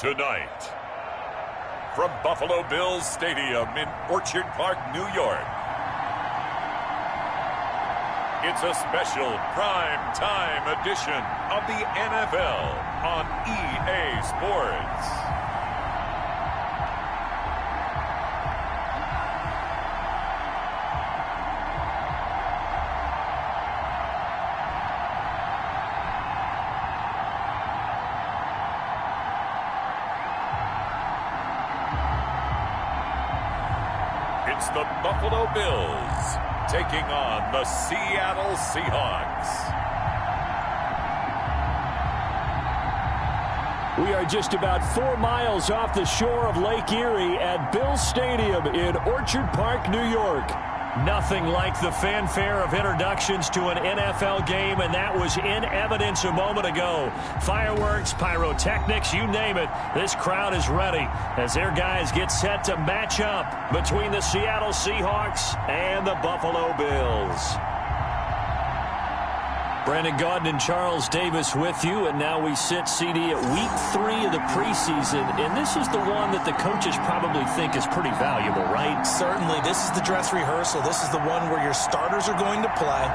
Tonight, from Buffalo Bills Stadium in Orchard Park, New York, it's a special prime time edition of the NFL on EA Sports. It's the Buffalo Bills taking on the Seattle Seahawks. We are just about 4 miles off the shore of Lake Erie at Bills Stadium in Orchard Park, New York. Nothing like the fanfare of introductions to an NFL game, and that was in evidence a moment ago. Fireworks, pyrotechnics, you name it. This crowd is ready as their guys get set to match up between the Seattle Seahawks and the Buffalo Bills. Brandon Gaudin and Charles Davis with you, and now we sit, CD, at week 3 of the preseason, and this is the one that the coaches probably think is pretty valuable, right? Certainly. This is the dress rehearsal. This is the one where your starters are going to play.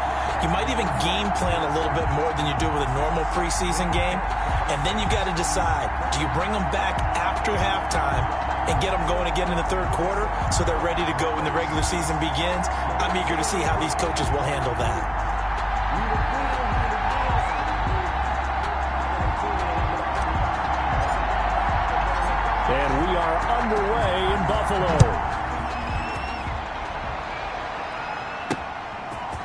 You might even game plan a little bit more than you do with a normal preseason game, and then you got to decide, do you bring them back after halftime and get them going again in the third quarter so they're ready to go when the regular season begins? I'm eager to see how these coaches will handle that. And we are underway in Buffalo.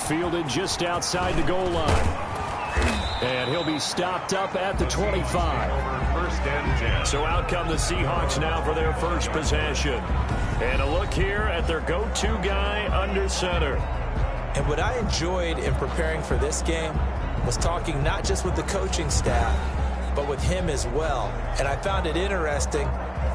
Fielded just outside the goal line. And he'll be stopped up at the 25. First and 10. So out come the Seahawks now for their first possession. And a look here at their go-to guy under center. And what I enjoyed in preparing for this game was talking not just with the coaching staff, but with him as well. And I found it interesting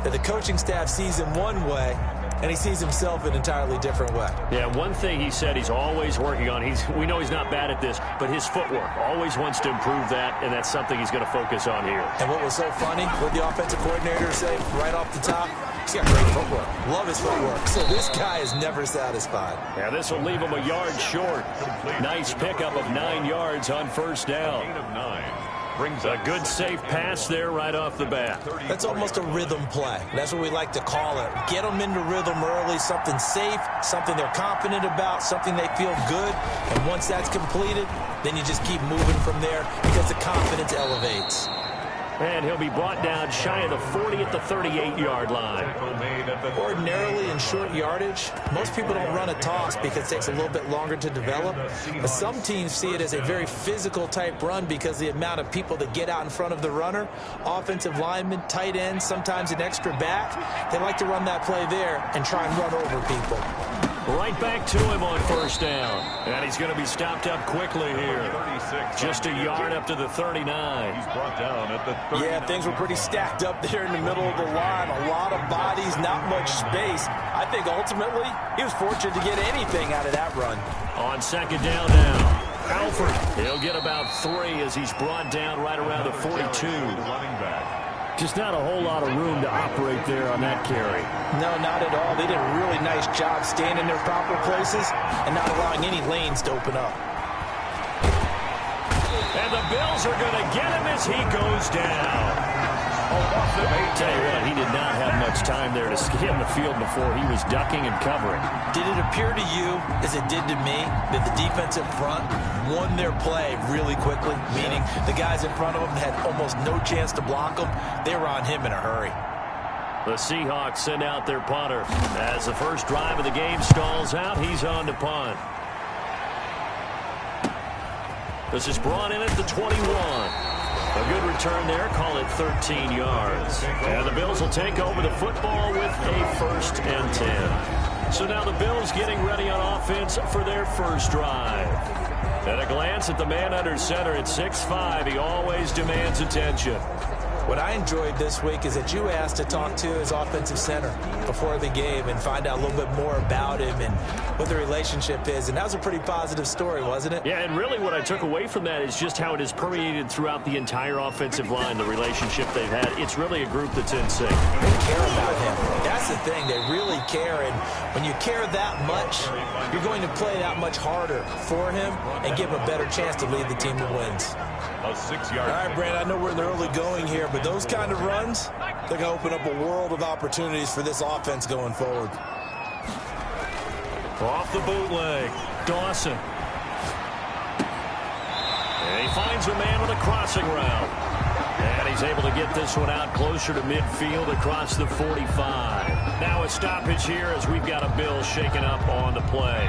that the coaching staff sees him one way, and he sees himself an entirely different way. Yeah, one thing he said he's always working on, we know he's not bad at this, but his footwork, always wants to improve that, and that's something he's going to focus on here. And what was so funny, what the offensive coordinator said right off the top, he's got great footwork. Love his footwork. So this guy is never satisfied. Yeah, this will leave him a yard short. Nice pickup of 9 yards on first down. Gain of 9. Brings a good safe pass there right off the bat. That's almost a rhythm play. That's what we like to call it. Get them into rhythm early, something safe, something they're confident about, something they feel good. And once that's completed, then you just keep moving from there because the confidence elevates. And he'll be brought down shy of the 40 at the 38-yard line. Ordinarily in short yardage, most people don't run a toss because it takes a little bit longer to develop. But some teams see it as a very physical type run because the amount of people that get out in front of the runner, offensive linemen, tight ends, sometimes an extra back, they like to run that play there and try and run over people. Right back to him on first down. And he's going to be stopped up quickly here. Just a yard up to the 39. He's brought down at the 39. Yeah, things were pretty stacked up there in the middle of the line. A lot of bodies, not much space. I think ultimately he was fortunate to get anything out of that run. On second down now, Alford. He'll get about 3 as he's brought down right around the 42. Running back. Just not a whole lot of room to operate there on that carry. No, not at all. They did a really nice job staying in their proper places and not allowing any lanes to open up. And the Bills are going to get him as he goes down. Tell you what, he did not have much time there to scan the field before he was ducking and covering. Did it appear to you, as it did to me, that the defensive front won their play really quickly? Meaning the guys in front of them had almost no chance to block them. They were on him in a hurry. The Seahawks send out their punter. As the first drive of the game stalls out, he's on to punt. This is brought in at the 21. A good return there, call it 13 yards. And the Bills will take over the football with a first and 10. So now the Bills getting ready on offense for their first drive. At a glance at the man under center at 6'5", he always demands attention. What I enjoyed this week is that you asked to talk to his offensive center before the game and find out a little bit more about him and what the relationship is. And that was a pretty positive story, wasn't it? Yeah, and really what I took away from that is just how it has permeated throughout the entire offensive line, the relationship they've had. It's really a group that's in sync. They care about him. That's the thing. They really care. And when you care that much, you're going to play that much harder for him and give him a better chance to lead the team to wins. A 6-yard. All right, Brandon, I know we're in the early going here, but those kind of runs, they're going to open up a world of opportunities for this offense going forward. Off the bootleg, Dawson. And he finds a man with a crossing route. And he's able to get this one out closer to midfield across the 45. Now a stoppage here as we've got a Bill shaken up on the play.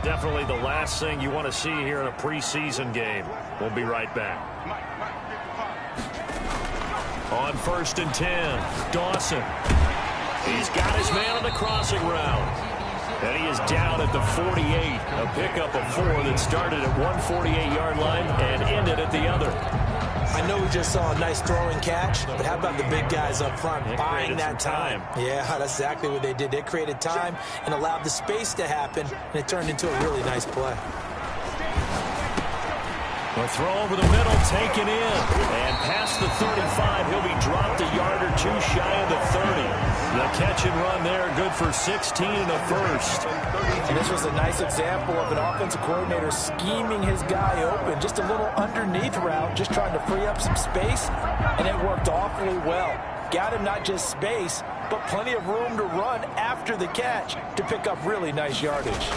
Definitely the last thing you want to see here in a preseason game. We'll be right back. On 1st and 10, Dawson. He's got his man on the crossing route. And he is down at the 48. A pickup of 4 that started at one 48-yard line and ended at the other. I know we just saw a nice throwing catch, but how about the big guys up front buying that time? Yeah, that's exactly what they did. They created time and allowed the space to happen, and it turned into a really nice play. A throw over the middle, taken in. And past the 35, he'll be dropped a yard or two shy of the 30. The catch and run there, good for 16 and a first. And this was a nice example of an offensive coordinator scheming his guy open. Just a little underneath route, just trying to free up some space, and it worked awfully well. Got him not just space, but plenty of room to run after the catch to pick up really nice yardage.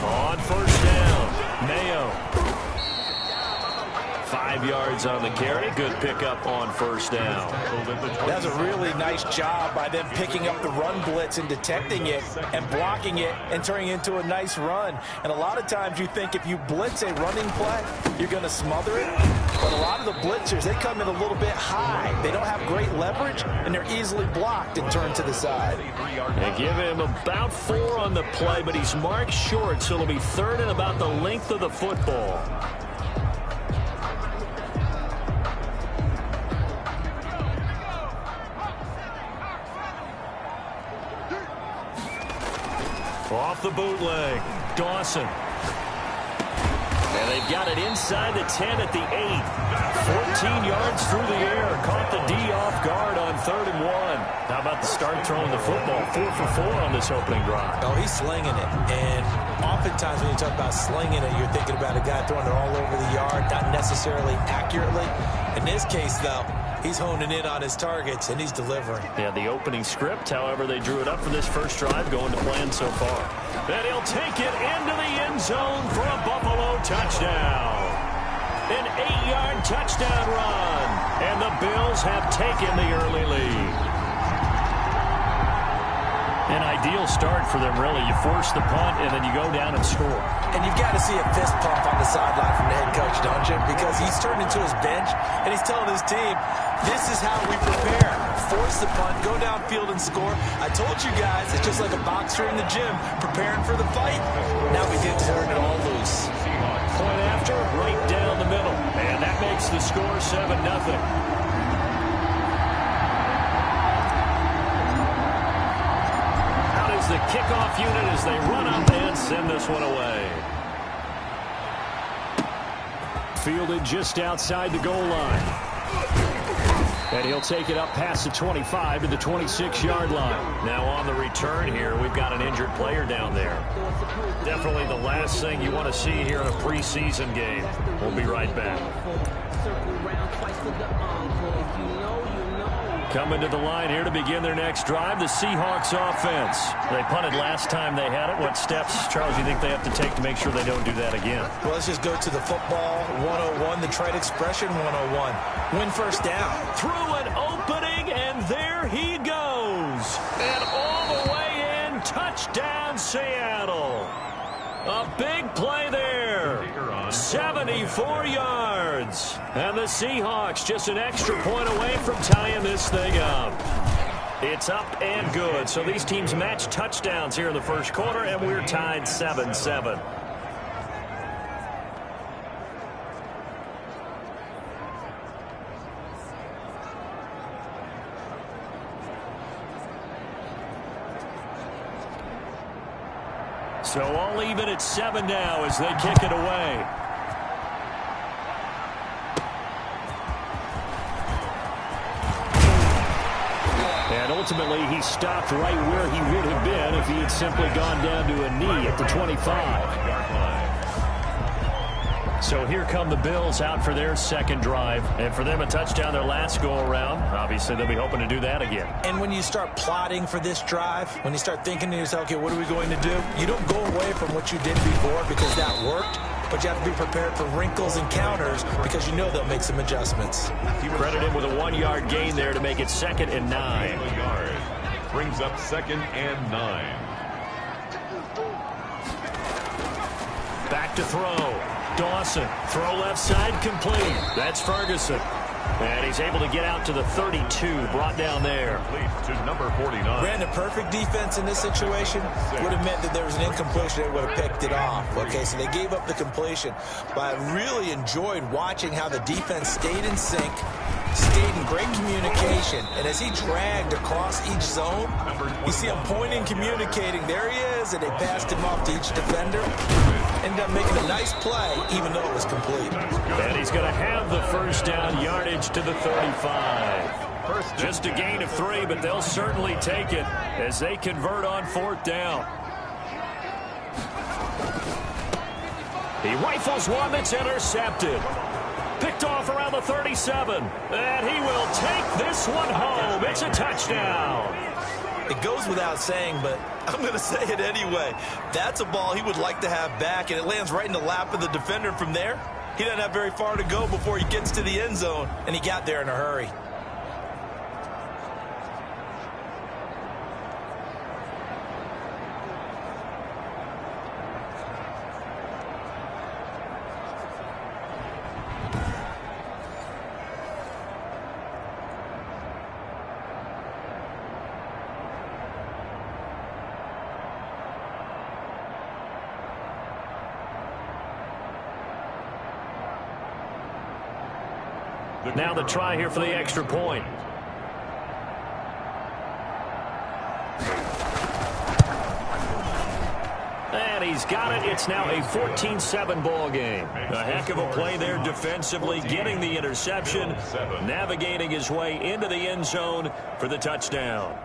On 1st down, Mayo. 5 yards on the carry. Good pickup on 1st down. That's a really nice job by them picking up the run blitz and detecting it and blocking it and turning it into a nice run. And a lot of times you think if you blitz a running play, you're going to smother it. But a lot of the blitzers, they come in a little bit high. They don't have great leverage, and they're easily blocked and turned to the side. They give him about 4 on the play, but he's marked short, so it'll be 3rd and about the length of the football. Off the bootleg, Dawson. And they've got it inside the 10 at the 8. 14 yards through the air. Caught the D off guard on 3rd and 1. How about the start throwing the football? 4 for 4 on this opening drive. Oh, he's slinging it. And oftentimes when you talk about slinging it, you're thinking about a guy throwing it all over the yard, not necessarily accurately. In this case, though, he's honing in on his targets, and he's delivering. Yeah, the opening script, however, they drew it up for this first drive, going to plan so far. And he'll take it into the end zone for a Buffalo touchdown. An 8-yard touchdown run. And the Bills have taken the early lead. An ideal start for them, really. You force the punt, and then you go down and score. And you've got to see a fist pump on the sideline from the head coach, don't you? Because he's turned into his bench, and he's telling his team, this is how we prepare. Force the punt, go downfield and score. I told you guys, it's just like a boxer in the gym, preparing for the fight. Now we get to turn it all loose. Point after, right down the middle. And that makes the score 7-0. The kickoff unit as they run up and send this one away. Fielded just outside the goal line. And he'll take it up past the 25 to the 26-yard line. Now on the return here, we've got an injured player down there. Definitely the last thing you want to see here in a preseason game. We'll be right back. Coming to the line here to begin their next drive, the Seahawks offense. They punted last time they had it. What steps, Charles, you think they have to take to make sure they don't do that again? Well, let's just go to the football 101, the trade expression 101. Win first down. Through an opening, and there he goes. And all the way in, touchdown Seattle. A big play there. 74 yards. And the Seahawks just an extra point away from tying this thing up. It's up and good. So these teams match touchdowns here in the first quarter, and we're tied 7-7. So all even at 7 now as they kick it away. And ultimately, he stopped right where he would have been if he had simply gone down to a knee at the 25. So here come the Bills out for their second drive. And for them, a touchdown their last go-around. Obviously, they'll be hoping to do that again. And when you start plotting for this drive, when you start thinking to yourself, okay, what are we going to do? You don't go away from what you did before because that worked. But you have to be prepared for wrinkles and counters because you know they'll make some adjustments. Credit him with a 1-yard gain there to make it 2nd and 9. Brings up 2nd and 9. Back to throw. Dawson, throw left side, complete. That's Ferguson. And he's able to get out to the 32, brought down there. To number 49. Brandon, perfect defense in this situation would have meant that there was an incompletion. They would have picked it off. Okay, so they gave up the completion. But I really enjoyed watching how the defense stayed in sync, stayed in great communication. And as he dragged across each zone, you see him pointing, communicating. There he is, and they passed him off to each defender. Ended up making a nice play, even though it was complete. And he's going to have the first down, yardage to the 35. Just a gain of 3, but they'll certainly take it as they convert on 4th down. He rifles one that's intercepted. Picked off around the 37. And he will take this one home. It's a touchdown. It goes without saying, but I'm going to say it anyway. That's a ball he would like to have back, and it lands right in the lap of the defender from there. He doesn't have very far to go before he gets to the end zone, and he got there in a hurry. Now the try here for the extra point. And he's got it. It's now a 14-7 ball game. A heck of a play there defensively, getting the interception, navigating his way into the end zone for the touchdown.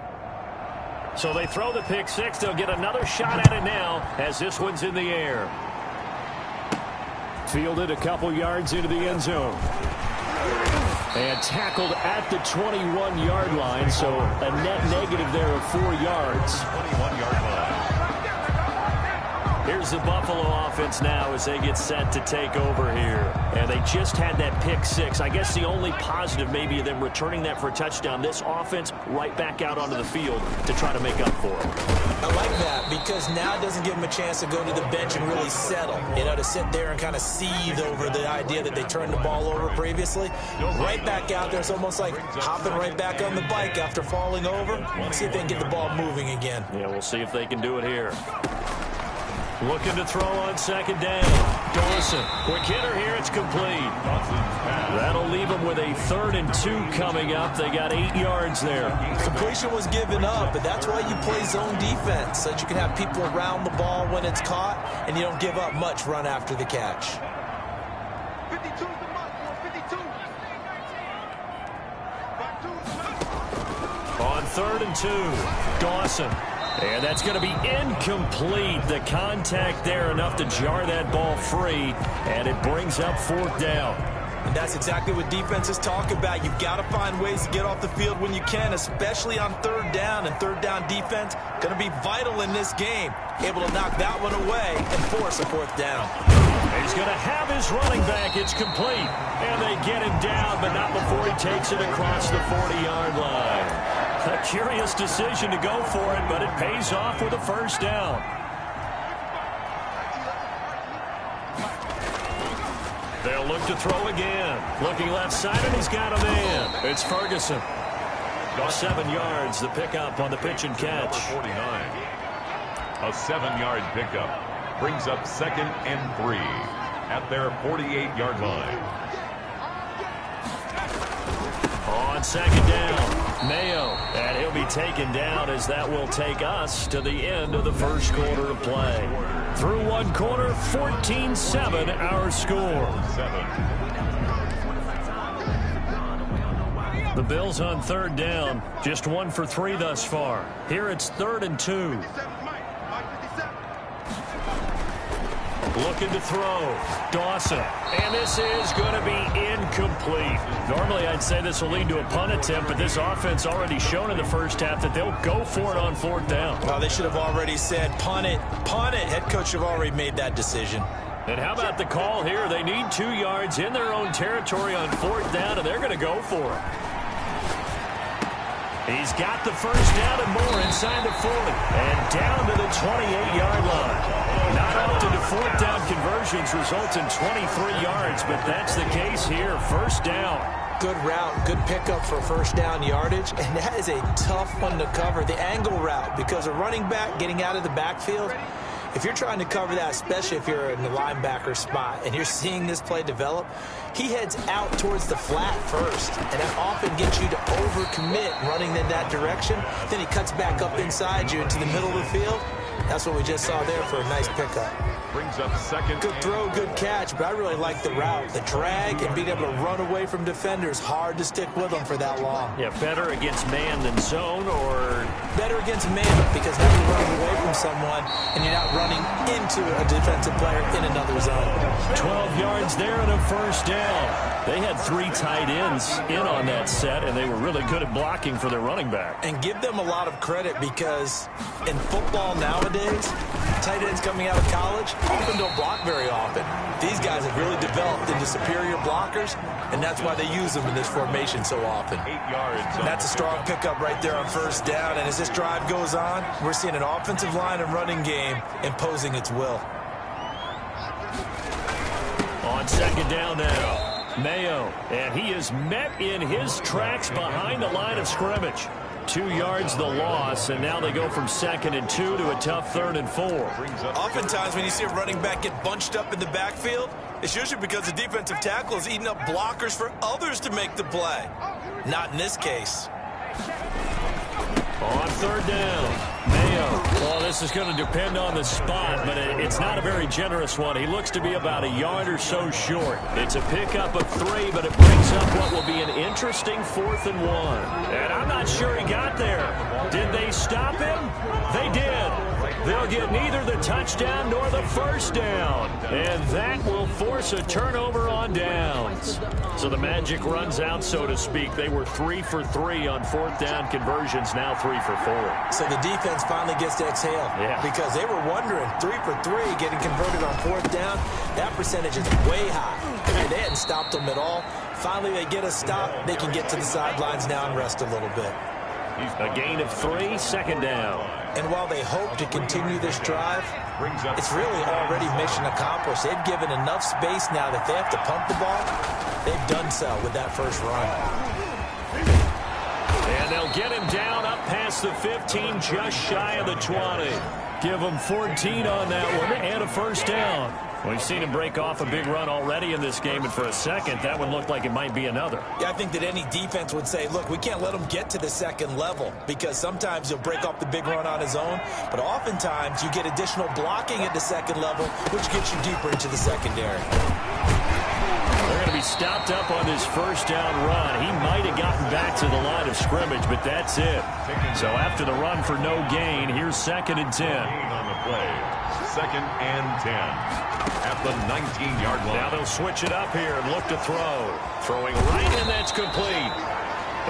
So they throw the pick six. They'll get another shot at it now as this one's in the air. Fielded a couple yards into the end zone. And tackled at the 21-yard line, so a net negative there of 4 yards. 21-yard line. Here's the Buffalo offense now as they get set to take over here. And they just had that pick six. I guess the only positive maybe of them returning that for a touchdown. This offense right back out onto the field to try to make up for it. I like that because now it doesn't give them a chance to go to the bench and really settle. You know, to sit there and kind of seethe over the idea that they turned the ball over previously. Right back out there. It's almost like hopping right back on the bike after falling over. See if they can get the ball moving again. Yeah, we'll see if they can do it here. Looking to throw on second down. Dawson, quick hitter here, it's complete. That'll leave them with a 3rd and 2 coming up. They got 8 yards there. Completion was given up, but that's why you play zone defense, so that you can have people around the ball when it's caught, and you don't give up much run after the catch. 52 is the mark, 52. On 3rd and 2, Dawson. And that's going to be incomplete. The contact there enough to jar that ball free, and it brings up 4th down. And that's exactly what defenses talk about. You've got to find ways to get off the field when you can, especially on 3rd down. And 3rd down defense going to be vital in this game. Able to knock that one away and force a 4th down. He's going to have his running back. It's complete. And they get him down, but not before he takes it across the 40-yard line. A curious decision to go for it, but it pays off with a 1st down. They'll look to throw again. Looking left side, and he's got a man. It's Ferguson. 7 yards, the pickup on the pitch and catch. Number 49. A 7-yard pickup. Brings up 2nd and 3 at their 48-yard line. On 2nd down. Mayo, and he'll be taken down as that will take us to the end of the first quarter of play. Through one quarter, 14-7 our score. The Bills on third down, just 1 for 3 thus far. Here it's 3rd and 2. Looking to throw. Dawson. And this is going to be incomplete. Normally I'd say this will lead to a punt attempt, but this offense already shown in the first half that they'll go for it on 4th down. Well, they should have already said punt it. Punt it. Head coach should have already made that decision. And how about the call here? They need 2 yards in their own territory on 4th down, and they're going to go for it. He's got the first down and more inside the 40. And down to the 28-yard line. Not often do 4th down conversions result in 23 yards, but that's the case here. 1st down. Good route, good pickup for 1st down yardage, and that is a tough one to cover. The angle route, because a running back getting out of the backfield, if you're trying to cover that, especially if you're in the linebacker spot and you're seeing this play develop, he heads out towards the flat first, and that often gets you to overcommit running in that direction. Then he cuts back up inside you into the middle of the field. That's what we just saw there for a nice pickup. Brings up 2nd. Good throw, good catch, but I really like the route. The drag and being able to run away from defenders. Hard to stick with them for that long. Yeah, better against man than zone, or better against man, because now you're running away from someone and you're not running into a defensive player in another zone. 12 yards there and a 1st down. They had 3 tight ends in on that set, and they were really good at blocking for their running back. And give them a lot of credit, because in football nowadays, tight ends coming out of college often don't block very often. These guys have really developed into superior blockers, and that's why they use them in this formation so often. 8 yards. That's a strong pickup right there on 1st down, and as this drive goes on, we're seeing an offensive line and running game imposing its will. On 2nd down now. Mayo, and he is met in his tracks behind the line of scrimmage. 2 yards the loss, and now they go from 2nd and 2 to a tough 3rd and 4. Oftentimes when you see a running back get bunched up in the backfield, it's usually because the defensive tackle is eating up blockers for others to make the play. Not in this case. On 3rd down. Mayo. Well, this is going to depend on the spot, but it's not a very generous one. He looks to be about a yard or so short. It's a pickup of 3, but it brings up what will be an interesting 4th and 1. And I'm not sure he got there. Did they stop him? They did. They'll get neither the touchdown nor the 1st down. And that will force a turnover on downs. So the magic runs out, so to speak. They were 3 for 3 on 4th down conversions, now 3 for 4. So the defense finally gets to exhale. Yeah. Because they were wondering, 3 for 3 getting converted on 4th down. That percentage is way high. And they hadn't stopped them at all. Finally, they get a stop. They can get to the sidelines now and rest a little bit. A gain of 3, 2nd down. And while they hope to continue this drive, it's really already mission accomplished. They've given enough space now that they have to pump the ball. They've done so with that first run. And they'll get him down up past the 15, just shy of the 20. Give him 14 on that one and a 1st down. We've seen him break off a big run already in this game, and for a second, that one looked like it might be another. Yeah, I think that any defense would say, look, we can't let him get to the 2nd level, because sometimes he'll break off the big run on his own, but oftentimes you get additional blocking at the 2nd level, which gets you deeper into the secondary. They're going to be stopped up on this 1st down run. He might have gotten back to the line of scrimmage, but that's it. So after the run for no gain, here's 2nd and 10. On the play, 2nd and 10. At the 19-yard line. Now they'll switch it up here and look to throw. Throwing right, and that's complete.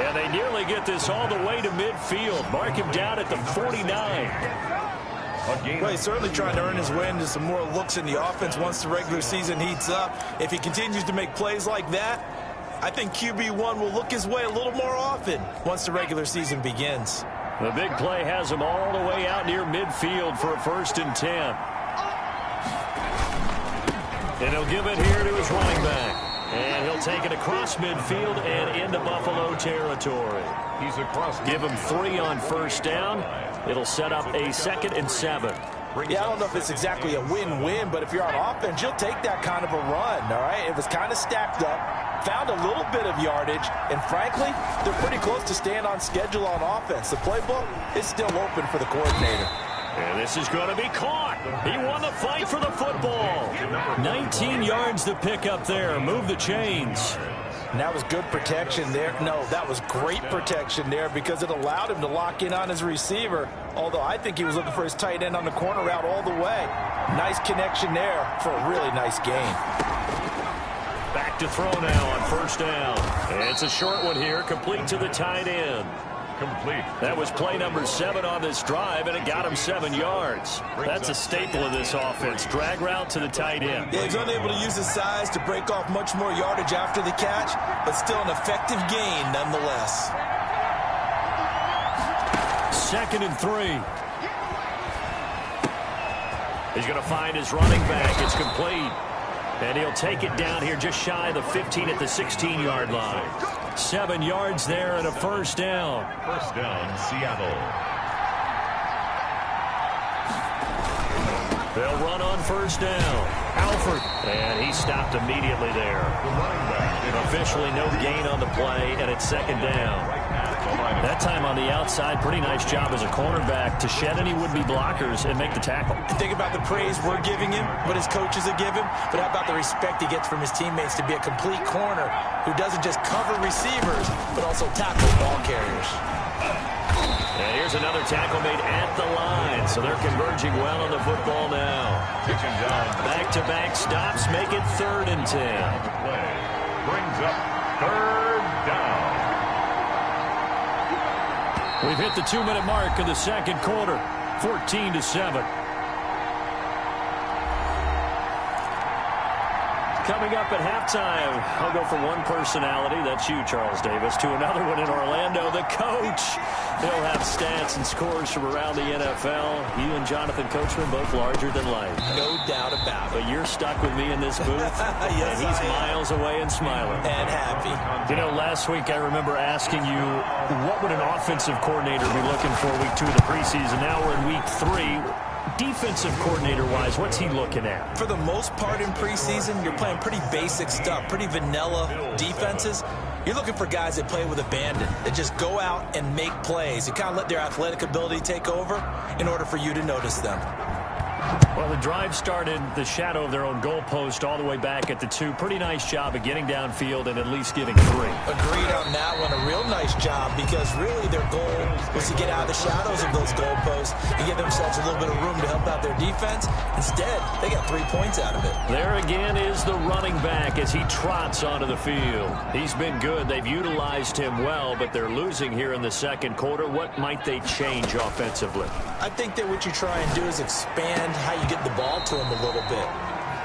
And they nearly get this all the way to midfield. Mark him down at the 49. Well, he's certainly trying to earn his way into some more looks in the offense once the regular season heats up. If he continues to make plays like that, I think QB1 will look his way a little more often once the regular season begins. The big play has him all the way out near midfield for a 1st and 10. And he'll give it here to his running back. And he'll take it across midfield and into Buffalo territory. He's across. Give him 3 on 1st down. It'll set up a 2nd and 7. Yeah, I don't know if it's exactly a win-win, but if you're on offense, you'll take that kind of a run, all right? It was kind of stacked up, found a little bit of yardage, and frankly, they're pretty close to staying on schedule on offense. The playbook is still open for the coordinator. And this is going to be caught. He won the fight for the football. 19 yards to pick up there. Move the chains. And that was good protection there. No, that was great protection there because it allowed him to lock in on his receiver, although I think he was looking for his tight end on the corner route all the way. Nice connection there for a really nice gain. Back to throw now on first down. It's a short one here, complete to the tight end. Complete. That was play number 7 on this drive, and it got him 7 yards. That's a staple of this offense. Drag route to the tight end. Yeah, he's unable to use his size to break off much more yardage after the catch, but still an effective gain nonetheless. 2nd and 3. He's going to find his running back. It's complete. And he'll take it down here just shy of the 15 at the 16-yard line. 7 yards there and a first down. First down, Seattle. They'll run on first down. Alford. And he stopped immediately there. Officially no gain on the play, and it's 2nd down. That time on the outside, pretty nice job as a cornerback to shed any would-be blockers and make the tackle. Think about the praise we're giving him, what his coaches have given, but how about the respect he gets from his teammates to be a complete corner who doesn't just cover receivers, but also tackle ball carriers. And here's another tackle made at the line, so they're converging well on the football now. Back-to-back stops make it 3rd and 10. Brings up 3rd down. We've hit the 2-minute mark of the 2nd quarter, 14-7. Coming up at halftime, I'll go from one personality, that's you, Charles Davis, to another one in Orlando, the coach. He'll have stats and scores from around the NFL. You and Jonathan Coachman, both larger than life. No doubt about it. But you're stuck with me in this booth, yes, and he's miles away and smiling. And happy. You know, last week I remember asking you, what would an offensive coordinator be looking for week 2 of the preseason? Now we're in week 3. Defensive coordinator-wise, what's he looking at? For the most part in preseason, you're playing pretty basic stuff, pretty vanilla defenses. You're looking for guys that play with abandon, that just go out and make plays. You kind of let their athletic ability take over in order for you to notice them. Well, the drive started the shadow of their own goalpost all the way back at the 2. Pretty nice job of getting downfield and at least getting 3. Agreed on that one. A real nice job because really their goal was to get out of the shadows of those goalposts and give themselves a little bit of room to help out their defense. Instead, they got 3 points out of it. There again is the running back as he trots onto the field. He's been good. They've utilized him well, but they're losing here in the 2nd quarter. What might they change offensively? I think that what you try and do is expand how you get the ball to him a little bit.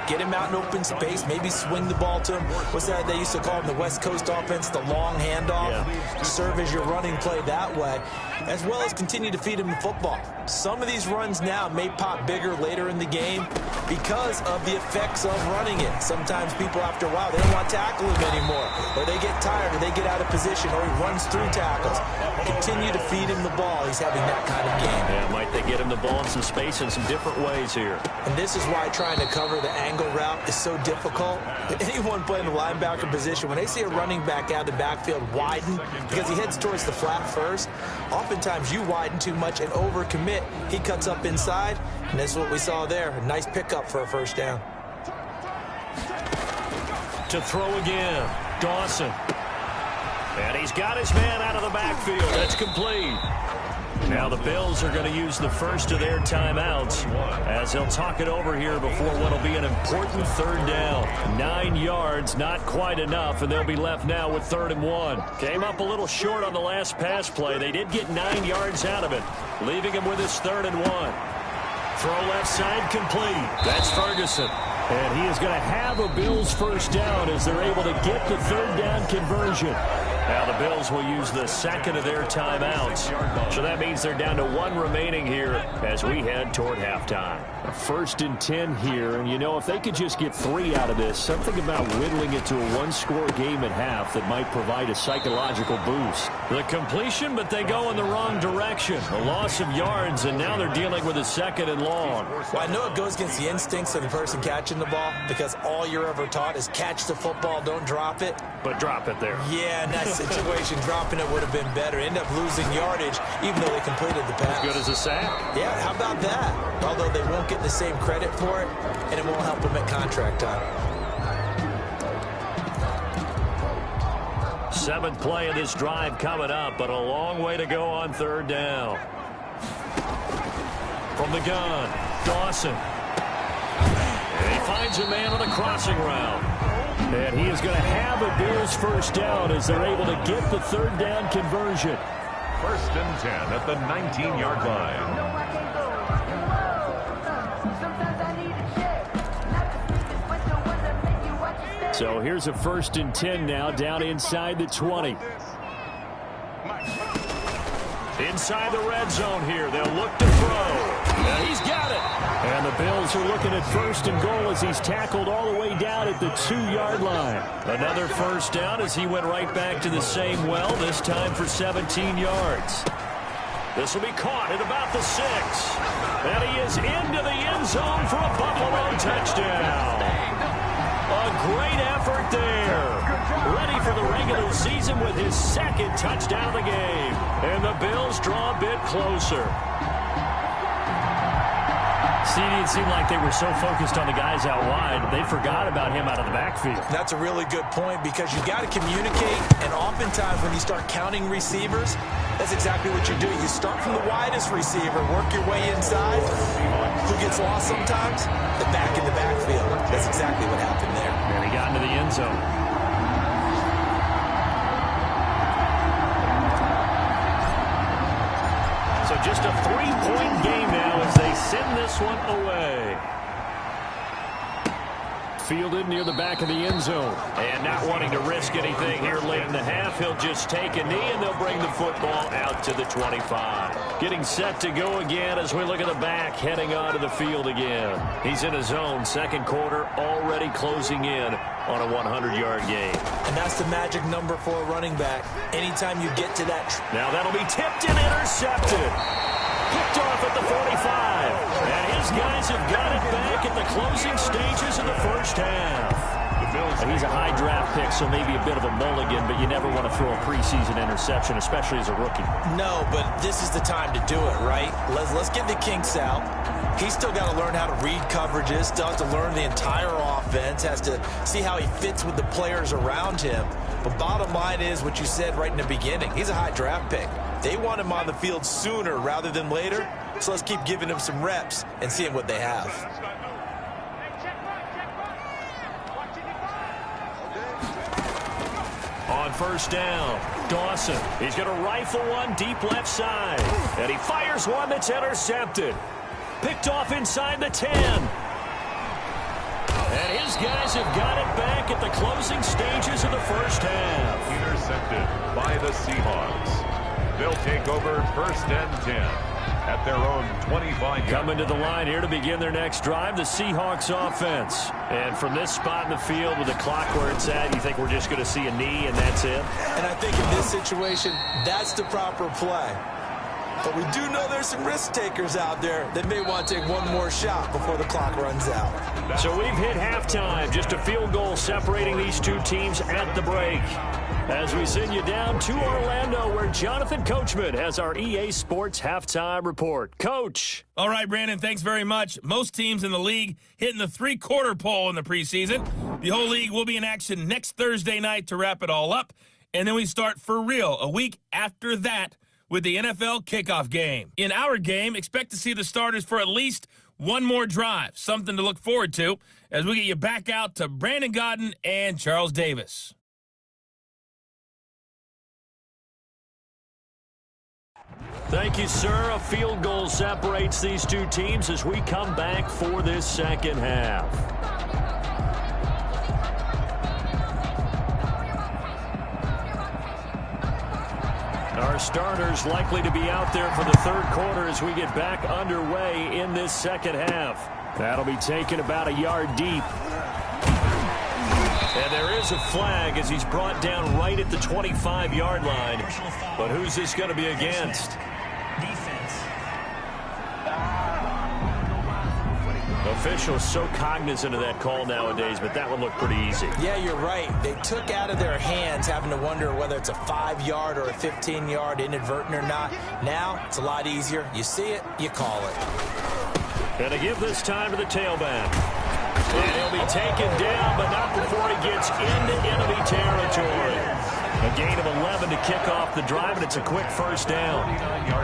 Get him out in open space, maybe swing the ball to him. What's that they used to call in the West Coast offense, the long handoff? Yeah. Serve as your running play that way, as well as continue to feed him the football. Some of these runs now may pop bigger later in the game because of the effects of running it. Sometimes people, after a while, they don't want to tackle him anymore, or they get tired, or they get out of position, or he runs through tackles. Continue to feed him the ball. He's having that kind of game. Yeah, might they get him the ball in some space in some different ways here. And this is why trying to cover the angle route is so difficult. Anyone playing the linebacker position, when they see a running back out of the backfield widen because he heads towards the flat first, oftentimes you widen too much and overcommit. He cuts up inside, and that's what we saw there. A nice pickup for a first down. To throw again, Dawson. And he's got his man out of the backfield. That's complete. Now the Bills are going to use the first of their timeouts as they'll talk it over here before what will be an important 3rd down. 9 yards, not quite enough, and they'll be left now with 3rd and 1. Came up a little short on the last pass play. They did get 9 yards out of it, leaving him with his 3rd and 1. Throw left side complete. That's Ferguson. And he is going to have a Bills first down as they're able to get the 3rd down conversion. Now the Bills will use the 2nd of their timeouts. So that means they're down to 1 remaining here as we head toward halftime. A 1st and 10 here, and you know, if they could just get 3 out of this, something about whittling it to a 1-score game at half that might provide a psychological boost. The completion, but they go in the wrong direction. A loss of yards, and now they're dealing with a 2nd and long. Well, I know it goes against the instincts of the person catching the ball because all you're ever taught is catch the football, don't drop it. But drop it there. Yeah, in that situation, dropping it would have been better. End up losing yardage, even though they completed the pass. As good as a sack. Yeah, how about that? Although they won't get the same credit for it, and it won't help them at contract time. 7th play of this drive coming up, but a long way to go on 3rd down. From the gun, Dawson. And he finds a man on a crossing route. And he is going to have a Bills 1st down as they're able to get the 3rd down conversion. 1st and 10 at the 19-yard line. So here's a 1st and 10 now, down inside the 20. Inside the red zone here. They'll look to throw. And he's got it. And the Bills are looking at 1st and goal as he's tackled all the way down at the 2-yard line. Another 1st down as he went right back to the same well, this time for 17 yards. This will be caught at about the 6. And he is into the end zone for a Buffalo touchdown. A great effort there. Ready for the regular season with his 2nd touchdown of the game. And the Bills draw a bit closer. See, it seemed like they were so focused on the guys out wide, they forgot about him out of the backfield. That's a really good point because you got to communicate, and oftentimes when you start counting receivers, that's exactly what you do. You start from the widest receiver, work your way inside. Who gets lost sometimes? The back in the backfield. That's exactly what happened there. And he got into the end zone. So just a 3-point game now as they send this one away. Fielded near the back of the end zone. And not wanting to risk anything here late in the half, he'll just take a knee and they'll bring the football out to the 25. Getting set to go again as we look at the back, heading onto the field again. He's in his zone, 2nd quarter, already closing in on a 100-yard game. And that's the magic number for a running back. Anytime you get to that. Now that'll be tipped and intercepted. Picked off at the 45. And his guys have got it back at the closing stages of the 1st half. And he's a high draft pick, so maybe a bit of a mulligan, but you never want to throw a preseason interception, especially as a rookie. No, but this is the time to do it, right? Let's get the kinks out. He's still got to learn how to read coverages, still has to learn the entire offense, has to see how he fits with the players around him. But bottom line is what you said right in the beginning. He's a high draft pick. They want him on the field sooner rather than later, so let's keep giving him some reps and seeing what they have. On 1st down, Dawson. He's going to rifle one deep left side. And he fires one that's intercepted. Picked off inside the 10. And his guys have got it back at the closing stages of the 1st half. Intercepted by the Seahawks. They'll take over 1st and 10 at their own 25. Coming to the line here to begin their next drive, the Seahawks offense. And from this spot in the field with the clock where it's at, you think we're just going to see a knee and that's it? And I think in this situation, that's the proper play. But we do know there's some risk takers out there that may want to take one more shot before the clock runs out. So we've hit halftime. Just a field goal separating these two teams at the break. As we send you down to Orlando, where Jonathan Coachman has our EA Sports halftime report. Coach. All right, Brandon, thanks very much. Most teams in the league hitting the three-quarter pole in the preseason. The whole league will be in action next Thursday night to wrap it all up. And then we start for real a week after that with the NFL kickoff game. In our game, expect to see the starters for at least one more drive, something to look forward to as we get you back out to Brandon Godden and Charles Davis. Thank you, sir. A field goal separates these two teams as we come back for this second half. Our starters likely to be out there for the third quarter as we get back underway in this second half. That'll be taken about a yard deep. And there is a flag as he's brought down right at the 25-yard line. But who's this going to be against? Defense. Officials so cognizant of that call nowadays, but that one looked pretty easy. Yeah, you're right. They took out of their hands having to wonder whether it's a 5-yard or a 15-yard inadvertent or not. Now, it's a lot easier. You see it, you call it. Going to give this time to the tailback. And he'll be taken down, but not before he gets into enemy territory. A gain of 11 to kick off the drive, and it's a quick first down.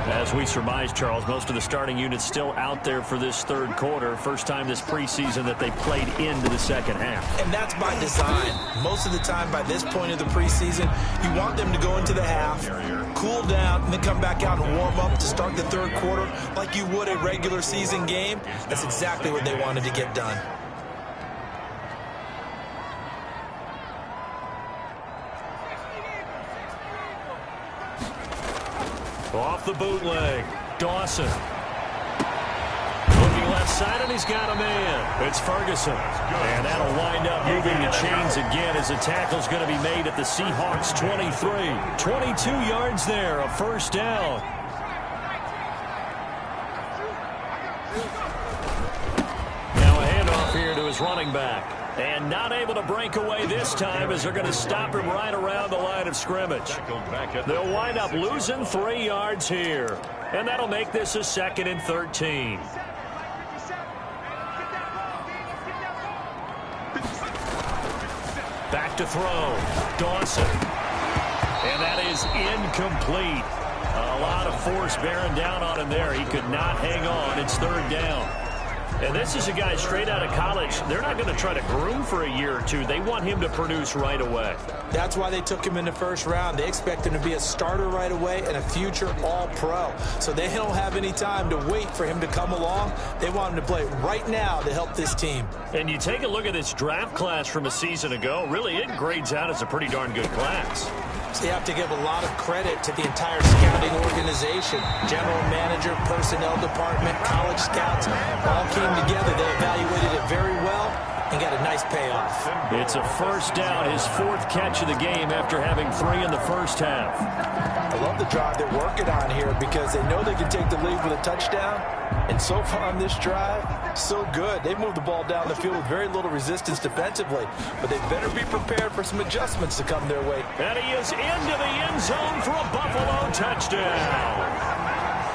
As we surmise, Charles, most of the starting units still out there for this third quarter. First time this preseason that they played into the second half. And that's by design. Most of the time by this point of the preseason, you want them to go into the half, cool down, and then come back out and warm up to start the third quarter like you would a regular season game. That's exactly what they wanted to get done. Off the bootleg, Dawson. Looking left side, and he's got a man. It's Ferguson. And that'll wind up moving the chains again as the tackle's going to be made at the Seahawks 23. 22 yards there, a first down. Now a handoff here to his running back. And not able to break away this time as they're going to stop him right around the line of scrimmage. They'll wind up losing 3 yards here. And that'll make this a 2nd and 13. Back to throw. Dawson. And that is incomplete. A lot of force bearing down on him there. He could not hang on. It's 3rd down. And this is a guy straight out of college. They're not going to try to groom for a year or two. They want him to produce right away. That's why they took him in the first round. They expect him to be a starter right away and a future all-pro. So they don't have any time to wait for him to come along. They want him to play right now to help this team. And you take a look at this draft class from a season ago. Really, it grades out as a pretty darn good class. So you have to give a lot of credit to the entire scouting organization. General manager, personnel department, college scouts, all came together. They evaluated it very well and got a nice payoff. It's a first down, his 4th catch of the game after having 3 in the first half. I love the drive they're working on here because they know they can take the lead with a touchdown. And so far on this drive, so good. They've moved the ball down the field with very little resistance defensively. But they better be prepared for some adjustments to come their way. And he is into the end zone for a Buffalo touchdown.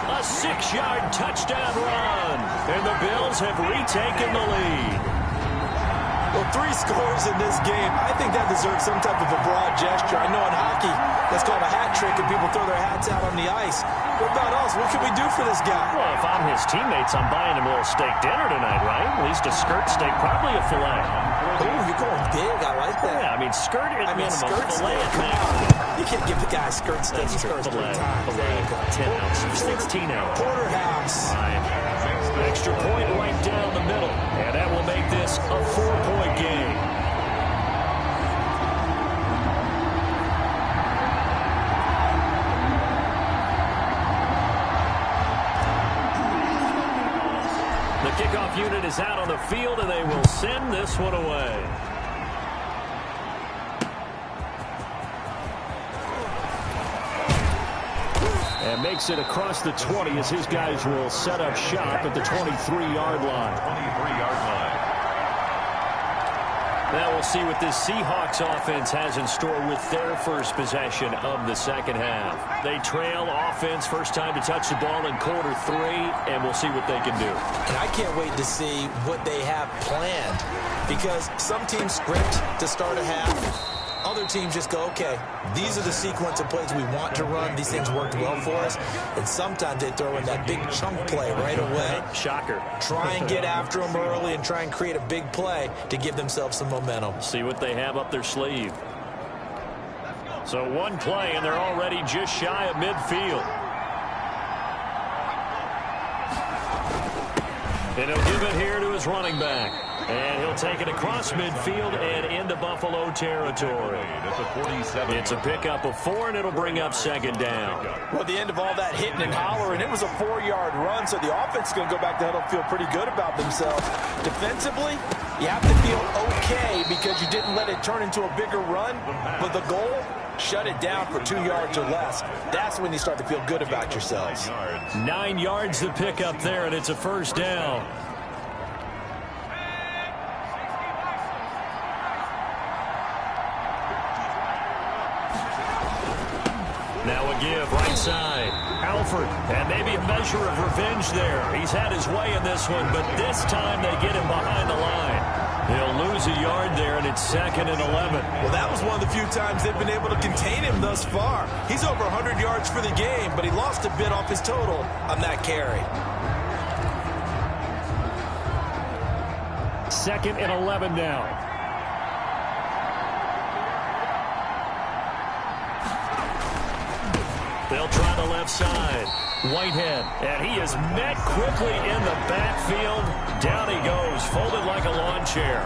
A 6-yard touchdown run. And the Bills have retaken the lead. Well, 3 scores in this game. I think that deserves some type of a broad gesture. I know in hockey, that's called a hat trick, and people throw their hats out on the ice. What about us? What can we do for this guy? Well, if I'm his teammates, I'm buying him a little steak dinner tonight, right? At least a skirt steak, probably a filet. Oh, you're going big. I like that. Yeah, I mean, skirt at minimum, skirt filet steak. at max. You can't give the guy a skirt steak. That's true. Filet, 10 ounces, 16 ounces. Porterhouse. Fine. Extra point right down the middle. And that will make this a 4-point game. The kickoff unit is out on the field, and they will send this one away. And makes it across the 20 as his guys will set up shop at the 23-yard line. 23-yard line. Now we'll see what this Seahawks offense has in store with their first possession of the second half. They trail offense, first time to touch the ball in quarter 3, and we'll see what they can do. And I can't wait to see what they have planned because some teams script to start a half. Other teams just go, okay, these are the sequence of plays we want to run. These things worked well for us. And sometimes they throw in that big chunk play right away. Shocker. Try and get after them early and try and create a big play to give themselves some momentum. See what they have up their sleeve. So one play, and they're already just shy of midfield. And he'll give it here to his running back. And he'll take it across midfield and into Buffalo territory. It's a pickup of 4, and it'll bring up second down. Well, at the end of all that hitting and hollering, it was a 4-yard run, so the offense is going to go back to huddle, feel pretty good about themselves. Defensively, you have to feel okay because you didn't let it turn into a bigger run, but the goal, shut it down for 2 yards or less. That's when you start to feel good about yourselves. 9 yards to pick up there, and it's a first down. Now a give, right side. Alford, and maybe a measure of revenge there. He's had his way in this one, but this time they get him behind the line. He'll lose a yard there, and it's 2nd and 11. Well, that was one of the few times they've been able to contain him thus far. He's over 100 yards for the game, but he lost a bit off his total on that carry. 2nd and 11 now. They'll try the left side. Whitehead, and he is met quickly in the backfield. Down he goes, folded like a lawn chair.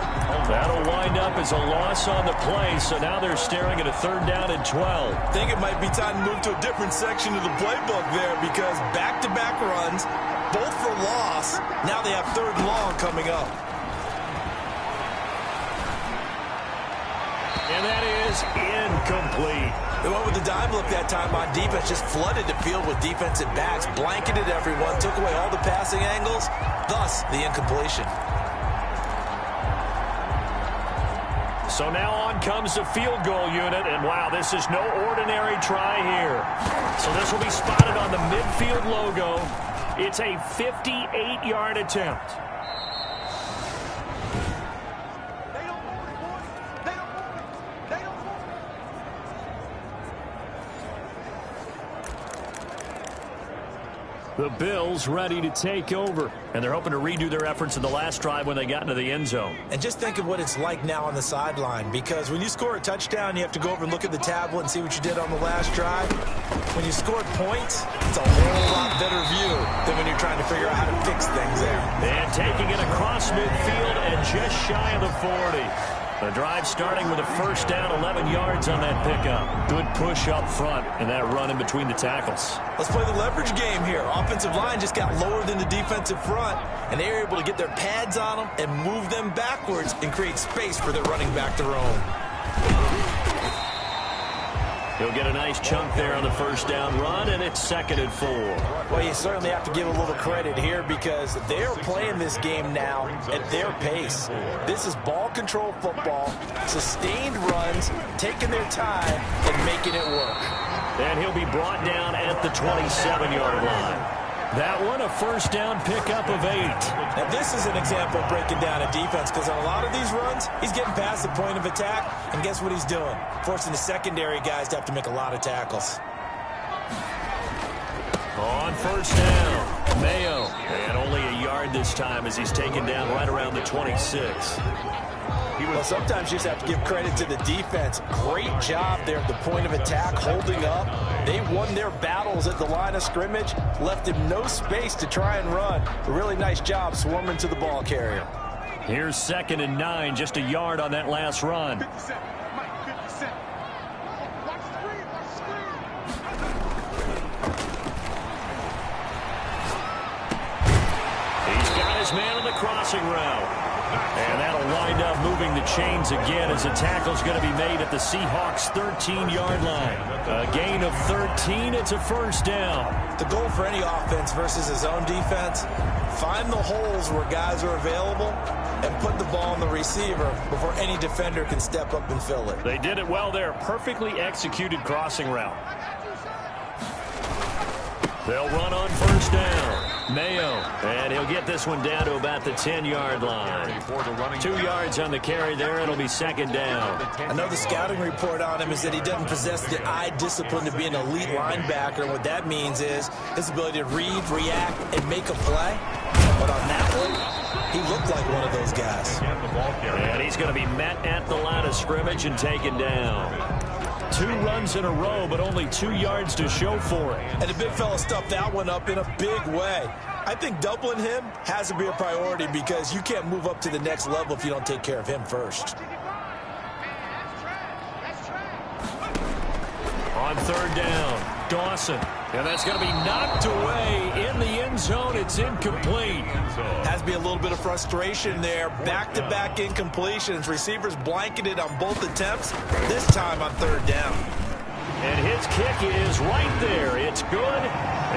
That'll wind up as a loss on the play, so now they're staring at a 3rd down and 12. I think it might be time to move to a different section of the playbook there because back-to-back runs, both for loss. Now they have 3rd and long coming up. And that is incomplete. They went with the dime look that time on defense, just flooded the field with defensive backs, blanketed everyone, took away all the passing angles, thus the incompletion. So now on comes the field goal unit, and wow, this is no ordinary try here. So this will be spotted on the midfield logo. It's a 58-yard attempt. The Bills ready to take over, and they're hoping to redo their efforts in the last drive when they got into the end zone. And just think of what it's like now on the sideline, because when you score a touchdown, you have to go over and look at the tablet and see what you did on the last drive. When you scored points, it's a whole lot better view than when you're trying to figure out how to fix things there. And taking it across midfield and just shy of the 40. The drive starting with a first down, 11 yards on that pickup. Good push up front and that run in between the tackles. Let's play the leverage game here. Offensive line just got lower than the defensive front, and they were able to get their pads on them and move them backwards and create space for their running back to roam. He'll get a nice chunk there on the first down run, and it's 2nd and 4. Well, you certainly have to give a little credit here because they're playing this game now at their pace. This is ball control football, sustained runs, taking their time, and making it work. And he'll be brought down at the 27-yard line. That one, a first down pickup of 8. Now, this is an example of breaking down a defense because on a lot of these runs, he's getting past the point of attack, and guess what he's doing? Forcing the secondary guys to have to make a lot of tackles. On first down, Mayo. And only a yard this time as he's taken down right around the 26. Well, sometimes you just have to give credit to the defense. Great job there at the point of attack, holding up. They won their battles at the line of scrimmage, left him no space to try and run. A really nice job swarming to the ball carrier. Here's 2nd and 9, just a yard on that last run. 50 Cent. Mike, 50 Cent. Watch the screen. Watch the screen. He's got his man on the crossing route. And that'll wind up moving the chains again as the tackle's going to be made at the Seahawks' 13-yard line. A gain of 13, it's a first down. The goal for any offense versus his own defense, find the holes where guys are available and put the ball on the receiver before any defender can step up and fill it. They did it well there. Perfectly executed crossing route. They'll run on first down. Mayo, and he'll get this one down to about the 10-yard line. 2 yards on the carry there. It'll be 2nd down. I know the scouting report on him is that he doesn't possess the eye discipline to be an elite linebacker, and what that means is his ability to read, react, and make a play. But on that one, he looked like one of those guys. And he's going to be met at the line of scrimmage and taken down. 2 runs in a row, but only 2 yards to show for it. And the big fella stuffed that one up in a big way. I think doubling him has to be a priority because you can't move up to the next level if you don't take care of him first. On third down, Dawson. And that's going to be knocked away in the end zone. It's incomplete. Has to be a little bit of frustration there. Back-to-back incompletions. Receivers blanketed on both attempts, this time on third down. And his kick is right there. It's good.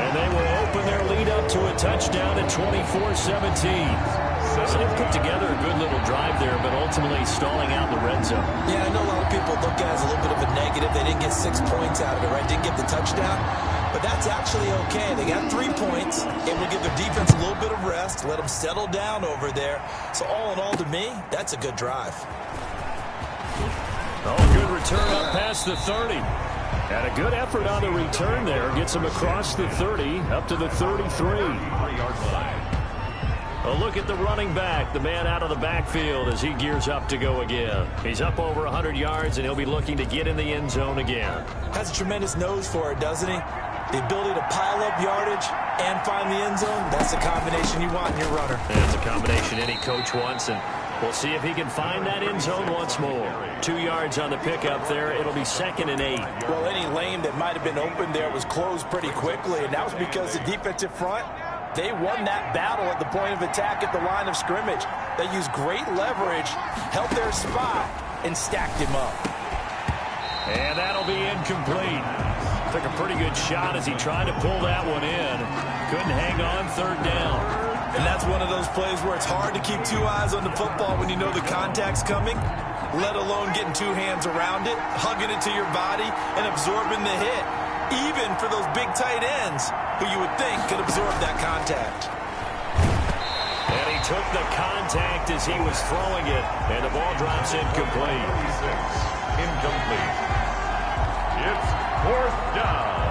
And they will open their lead up to a touchdown at 24-17. So they've put together a good little drive there, but ultimately stalling out in the red zone. Yeah, I know a lot of people look at it as a little bit of a negative. They didn't get 6 points out of it, right? Didn't get the touchdown. But that's actually okay. They got 3 points. It will give their defense a little bit of rest, let them settle down over there. So all in all, to me, that's a good drive. Oh, good return up past the 30. And a good effort on the return there. Gets him across the 30, up to the 33. A look at the running back, the man out of the backfield as he gears up to go again. He's up over 100 yards, and he'll be looking to get in the end zone again. Has a tremendous nose for it, doesn't he? The ability to pile up yardage and find the end zone, that's the combination you want in your runner. That's a combination any coach wants, and we'll see if he can find that end zone once more. 2 yards on the pickup there. It'll be 2nd and 8. Well, any lane that might have been open there was closed pretty quickly, and that was because the defensive front, they won that battle at the point of attack at the line of scrimmage. They used great leverage, held their spot, and stacked him up. And that'll be incomplete. Took a pretty good shot as he tried to pull that one in. Couldn't hang on third down. And that's one of those plays where it's hard to keep 2 eyes on the football when you know the contact's coming, let alone getting 2 hands around it, hugging it to your body, and absorbing the hit. Even for those big tight ends who you would think could absorb that contact. And he took the contact as he was throwing it, and the ball drops incomplete. Incomplete. It's 4th down.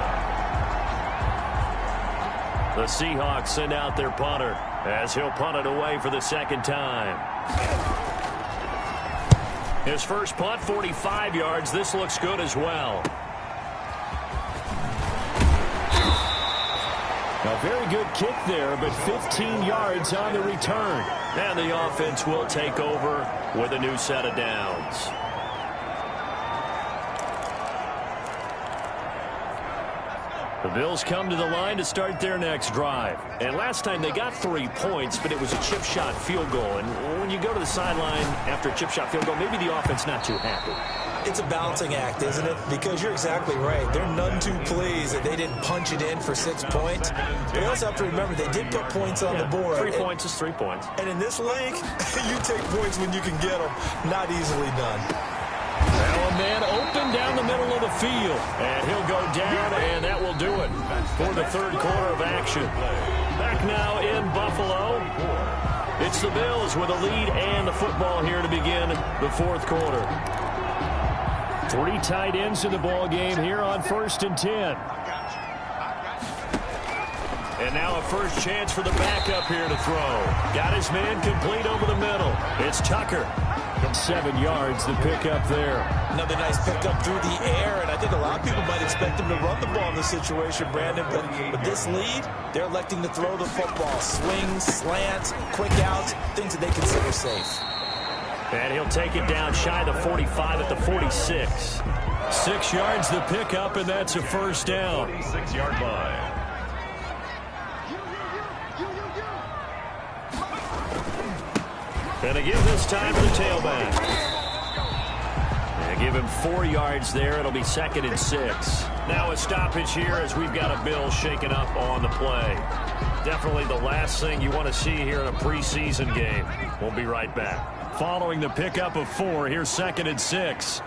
The Seahawks send out their punter as he'll punt it away for the 2nd time. His first punt, 45 yards. This looks good as well. A very good kick there, but 15 yards on the return. And the offense will take over with a new set of downs. The Bills come to the line to start their next drive. And last time they got 3 points, but it was a chip shot field goal. And when you go to the sideline after a chip shot field goal, maybe the offense not too happy. It's a balancing act, isn't it? Because you're exactly right. They're none too pleased that they didn't punch it in for 6 points. But you also have to remember they did put points on the board. 3 points is 3 points. And in this league, you take points when you can get them. Not easily done. Now a man open down the middle of the field. And he'll go down, and that will do it for the 3rd quarter of action. Back now in Buffalo. It's the Bills with a lead and the football here to begin the 4th quarter. 3 tight ends in the ball game here on 1st and 10. And now a first chance for the backup here to throw. Got his man complete over the middle. It's Tucker. 7 yards, the pickup there. Another nice pickup through the air, and I think a lot of people might expect him to run the ball in this situation, Brandon, but with this lead, they're electing to throw the football. Swings, slants, quick outs, things that they consider safe. And he'll take it down shy of the 45 at the 46. 6 yards the pickup, and that's a first down. 46-yard line. And they give this time to the tailback. They give him 4 yards there. It'll be 2nd and 6. Now a stoppage here as we've got a Bill shaken up on the play. Definitely the last thing you want to see here in a preseason game. We'll be right back. Following the pickup of 4, here's 2nd and 6.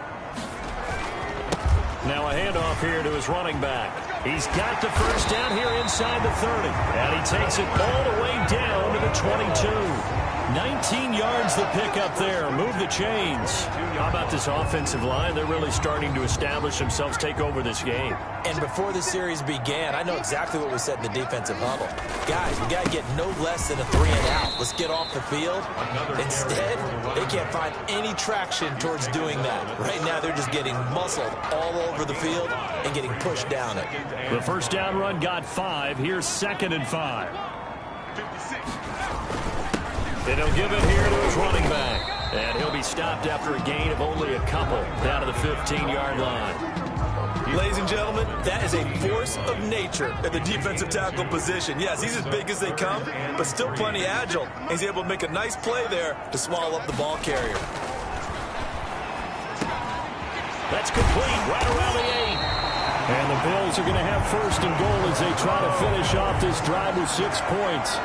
Now a handoff here to his running back. He's got the first down here inside the 30. And he takes it all the way down to the 22. 19 yards the pickup there. Move the chains. How about this offensive line? They're really starting to establish themselves, take over this game. And before the series began, I know exactly what was said in the defensive huddle. Guys, we got to get no less than a 3 and out. Let's get off the field. Instead, they can't find any traction towards doing that. Right now, they're just getting muscled all over the field and getting pushed down it. The first down run got 5. Here's 2nd and 5. And he'll give it here to his running back. And he'll be stopped after a gain of only a couple down to the 15-yard line. Ladies and gentlemen, that is a force of nature at the defensive tackle position. Yes, he's as big as they come, but still plenty agile. He's able to make a nice play there to swallow up the ball carrier. That's complete right around the 8. And the Bills are going to have first and goal as they try to finish off this drive with 6 points.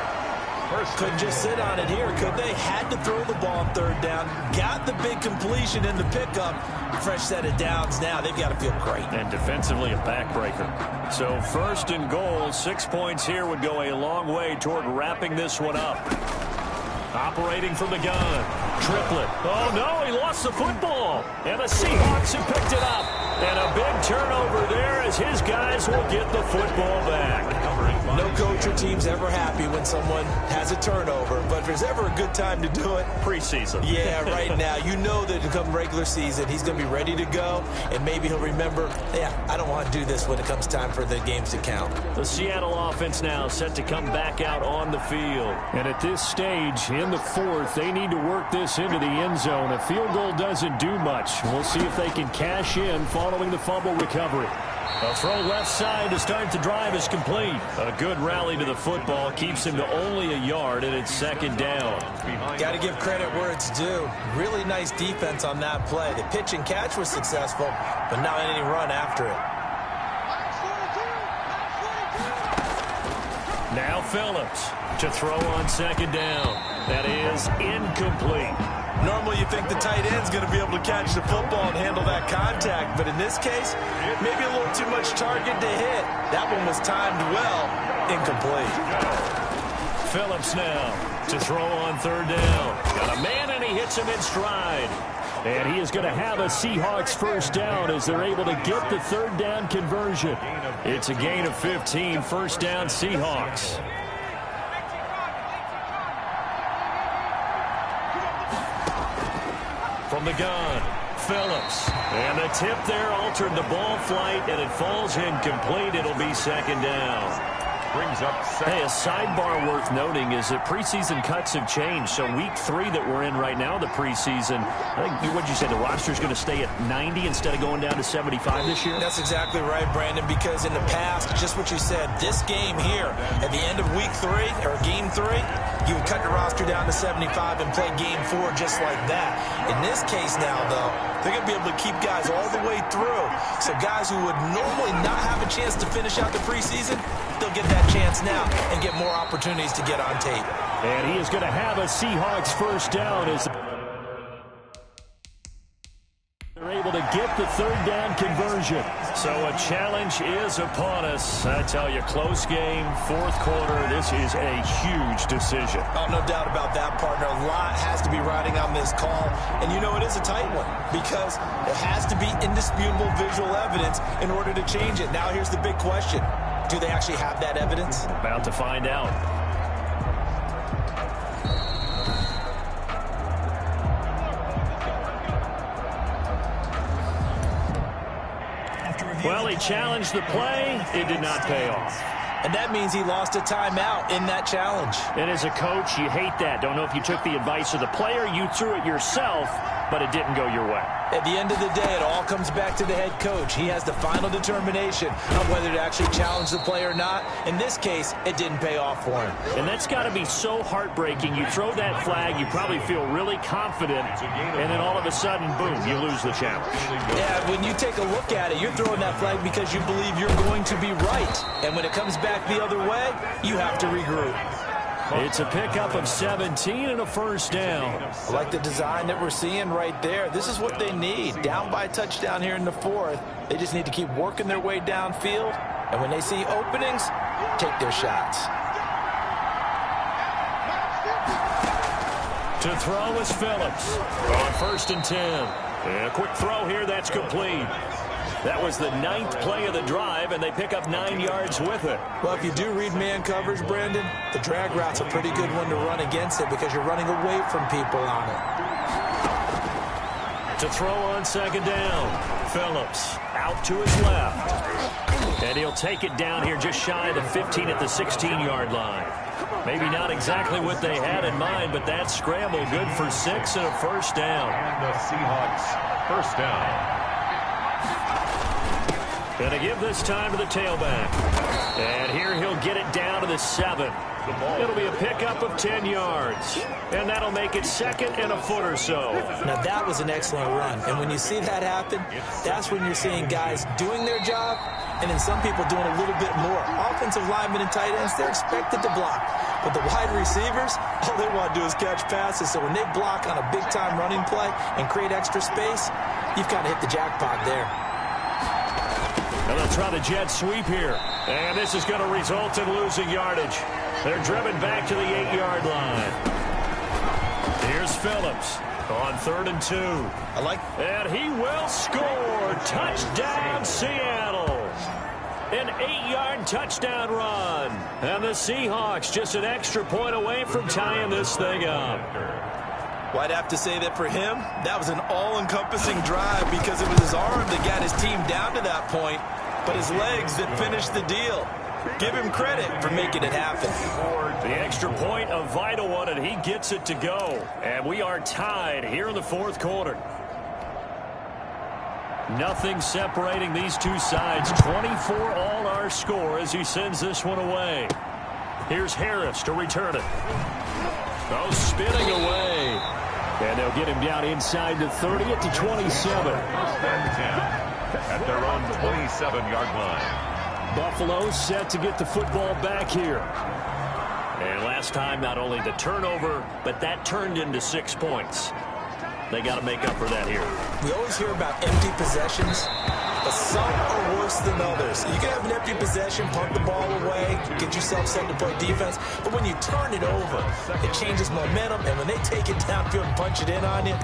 Couldn't just sit on it here, could they? Had to throw the ball on third down. Got the big completion in the pickup. Fresh set of downs now. They've got to feel great. And defensively a backbreaker. So first and goal, 6 points here would go a long way toward wrapping this one up. Operating from the gun. Triplet. Oh, no, he lost the football. And the Seahawks have picked it up. And a big turnover there as his guys will get the football back. No coach or team's ever happy when someone has a turnover, but if there's ever a good time to do it, preseason. Yeah, right now. You know that come regular season, he's going to be ready to go, and maybe he'll remember, yeah, I don't want to do this when it comes time for the games to count. The Seattle offense now set to come back out on the field. And at this stage, in the fourth, they need to work this into the end zone. A field goal doesn't do much. We'll see if they can cash in following the fumble recovery. A throw left side to start the drive is complete. A good rally to the football keeps him to only a yard, and it's second down. Got to give credit where it's due. Really nice defense on that play. The pitch and catch was successful, but not any run after it. Now Phillips to throw on second down. That is incomplete. Normally you think the tight end's going to be able to catch the football and handle that contact, but in this case, maybe a little too much target to hit. That one was timed well. Incomplete. Phillips now to throw on third down. Got a man, and he hits him in stride. And he is going to have a Seahawks first down as they're able to get the third down conversion. It's a gain of 15, first down Seahawks. From the gun, Phillips. And the tip there altered the ball flight, and it falls incomplete. It'll be second down. Brings up second. Hey, a sidebar worth noting is that preseason cuts have changed. So week 3 that we're in right now, the preseason, I think, what'd you say, the roster's going to stay at 90 instead of going down to 75 this year? That's exactly right, Brandon, because in the past, just what you said, this game here, at the end of week 3, or game 3, you would cut the roster down to 75 and play game 4 just like that. In this case now, though, they're going to be able to keep guys all the way through. So guys who would normally not have a chance to finish out the preseason, they'll get that chance now and get more opportunities to get on tape. And he is going to have a Seahawks first down as they're able to get the third down conversion. So a challenge is upon us. I tell you, close game, fourth quarter. This is a huge decision. Oh, no doubt about that, partner. A lot has to be riding on this call. And you know it is a tight one because it has to be indisputable visual evidence in order to change it. Now here's the big question. Do they actually have that evidence? About to find out. Well, he challenged the play. It did not pay off. And that means he lost a timeout in that challenge. And as a coach, you hate that. Don't know if you took the advice of the player, you threw it yourself, but it didn't go your way. At the end of the day, it all comes back to the head coach. He has the final determination of whether to actually challenge the play or not. In this case, it didn't pay off for him. And that's got to be so heartbreaking. You throw that flag, you probably feel really confident, and then all of a sudden, boom, you lose the challenge. Yeah, when you take a look at it, you're throwing that flag because you believe you're going to be right. And when it comes back the other way, you have to regroup. It's a pickup of 17 and a first down. I like the design that we're seeing right there. This is what they need. Down by a touchdown here in the fourth. They just need to keep working their way downfield. And when they see openings, take their shots. To throw is Phillips on 1st and 10. And a quick throw here, that's complete. That was the 9th play of the drive, and they pick up 9 yards with it. Well, if you do read man coverage, Brandon, the drag route's a pretty good one to run against it because you're running away from people on it. To throw on second down, Phillips out to his left. And he'll take it down here just shy of the 15 at the 16-yard line. Maybe not exactly what they had in mind, but that scramble good for 6 and a first down. And the Seahawks first down. Going to give this time to the tailback. And here he'll get it down to the 7. It'll be a pickup of 10 yards. And that'll make it 2nd and a foot or so. Now, that was an excellent run. And when you see that happen, that's when you're seeing guys doing their job and then some people doing a little bit more. Offensive linemen and tight ends, they're expected to block. But the wide receivers, all they want to do is catch passes. So when they block on a big-time running play and create extra space, you've kind of hit the jackpot there. And they'll try the jet sweep here. And this is going to result in losing yardage. They're driven back to the 8-yard line. Here's Phillips on 3rd and 2. And he will score. Touchdown, Seattle. An 8-yard touchdown run. And the Seahawks just an extra point away from tying this thing up. Well, I'd have to say that for him, that was an all-encompassing drive because it was his arm that got his team down to that point, but his legs that finished the deal. Give him credit for making it happen. The extra point, a vital one, and he gets it to go. And we are tied here in the 4th quarter. Nothing separating these two sides. 24 all our score as he sends this one away. Here's Harris to return it. Oh, spinning away. And they'll get him down inside the 30 at the 27. First and 10 at their own 27-yard line. Buffalo set to get the football back here. And last time, not only the turnover, but that turned into 6 points. They got to make up for that here. We always hear about empty possessions, but some are worse than others. You can have an empty possession, punt the ball away, get yourself set to play defense, but when you turn it over, it changes momentum, and when they take it downfield and punch it in on you,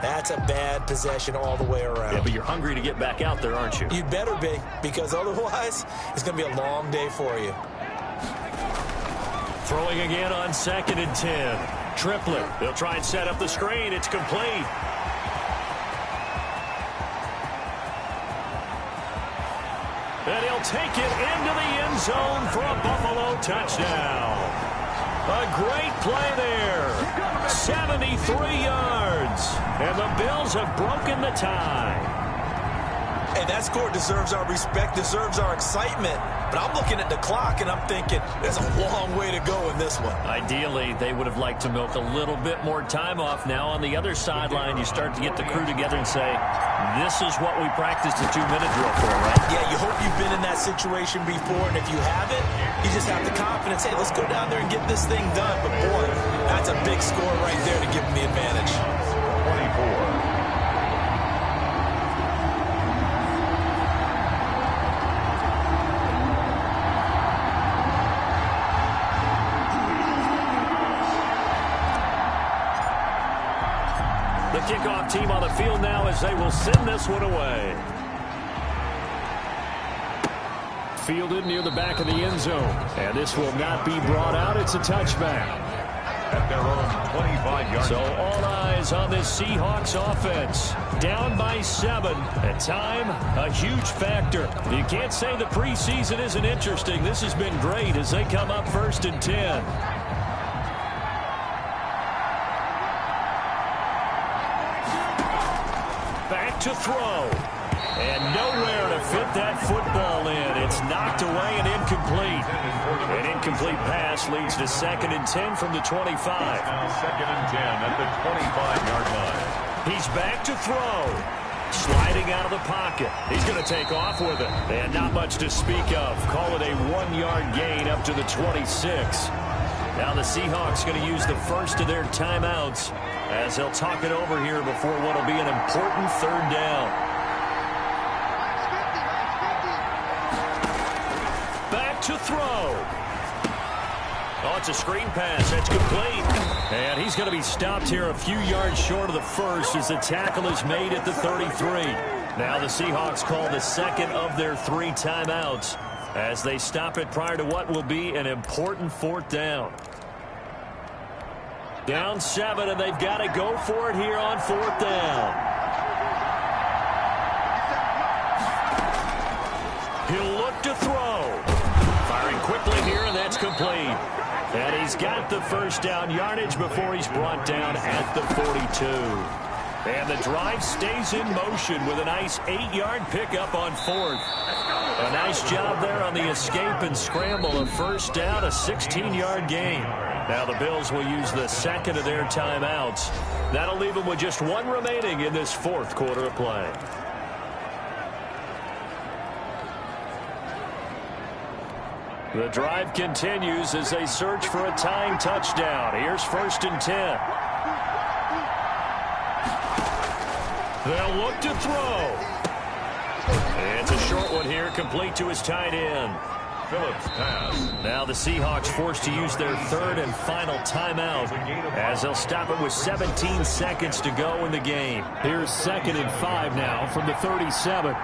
that's a bad possession all the way around. Yeah, but you're hungry to get back out there, aren't you? You'd better be, because otherwise, it's going to be a long day for you. Throwing again on 2nd and 10. Triplet. They'll try and set up the screen. It's complete. And he'll take it into the end zone for a Buffalo touchdown. A great play there. 73 yards. And the Bills have broken the tie. Hey, that score deserves our respect, deserves our excitement. But I'm looking at the clock, and I'm thinking there's a long way to go in this one. Ideally, they would have liked to milk a little bit more time off. Now on the other sideline, you start to get the crew together and say, this is what we practiced a 2-minute drill for, right? Yeah, you hope you've been in that situation before, and if you haven't, you just have the confidence, hey, let's go down there and get this thing done. But, boy, that's a big score right there to give them the advantage. 24. The kickoff team on the field now as they will send this one away. Fielded near the back of the end zone. And this will not be brought out. It's a touchback. At their own 25-yard So line. all eyes on this Seahawks offense. Down by 7. At time, a huge factor. You can't say the preseason isn't interesting. This has been great as they come up 1st and 10. To throw. And nowhere to fit that football in. It's knocked away and incomplete. An incomplete pass leads to 2nd and 10 from the 25. Now 2nd and 10 at the 25-yard line. He's back to throw. Sliding out of the pocket. He's going to take off with it. And not much to speak of. Call it a 1-yard gain up to the 26. Now the Seahawks going to use the first of their timeouts as they'll talk it over here before what will be an important 3rd down. Back to throw. Oh, it's a screen pass. That's complete. And he's going to be stopped here a few yards short of the first as the tackle is made at the 33. Now the Seahawks call the 2nd of their 3 timeouts as they stop it prior to what will be an important 4th down. Down 7, and they've got to go for it here on 4th down. He'll look to throw. Firing quickly here, and that's complete. And he's got the first down yardage before he's brought down at the 42. And the drive stays in motion with a nice 8-yard pickup on fourth. A nice job there on the escape and scramble. A first down, a 16-yard gain. Now the Bills will use the second of their timeouts. That'll leave them with just one remaining in this fourth quarter of play. The drive continues as they search for a tying touchdown. Here's 1st and 10. They'll look to throw. It's a short one here, complete to his tight end. Phillips pass. Now the Seahawks forced to use their third and final timeout as they'll stop it with 17 seconds to go in the game. Here's 2nd and 5 now from the 37.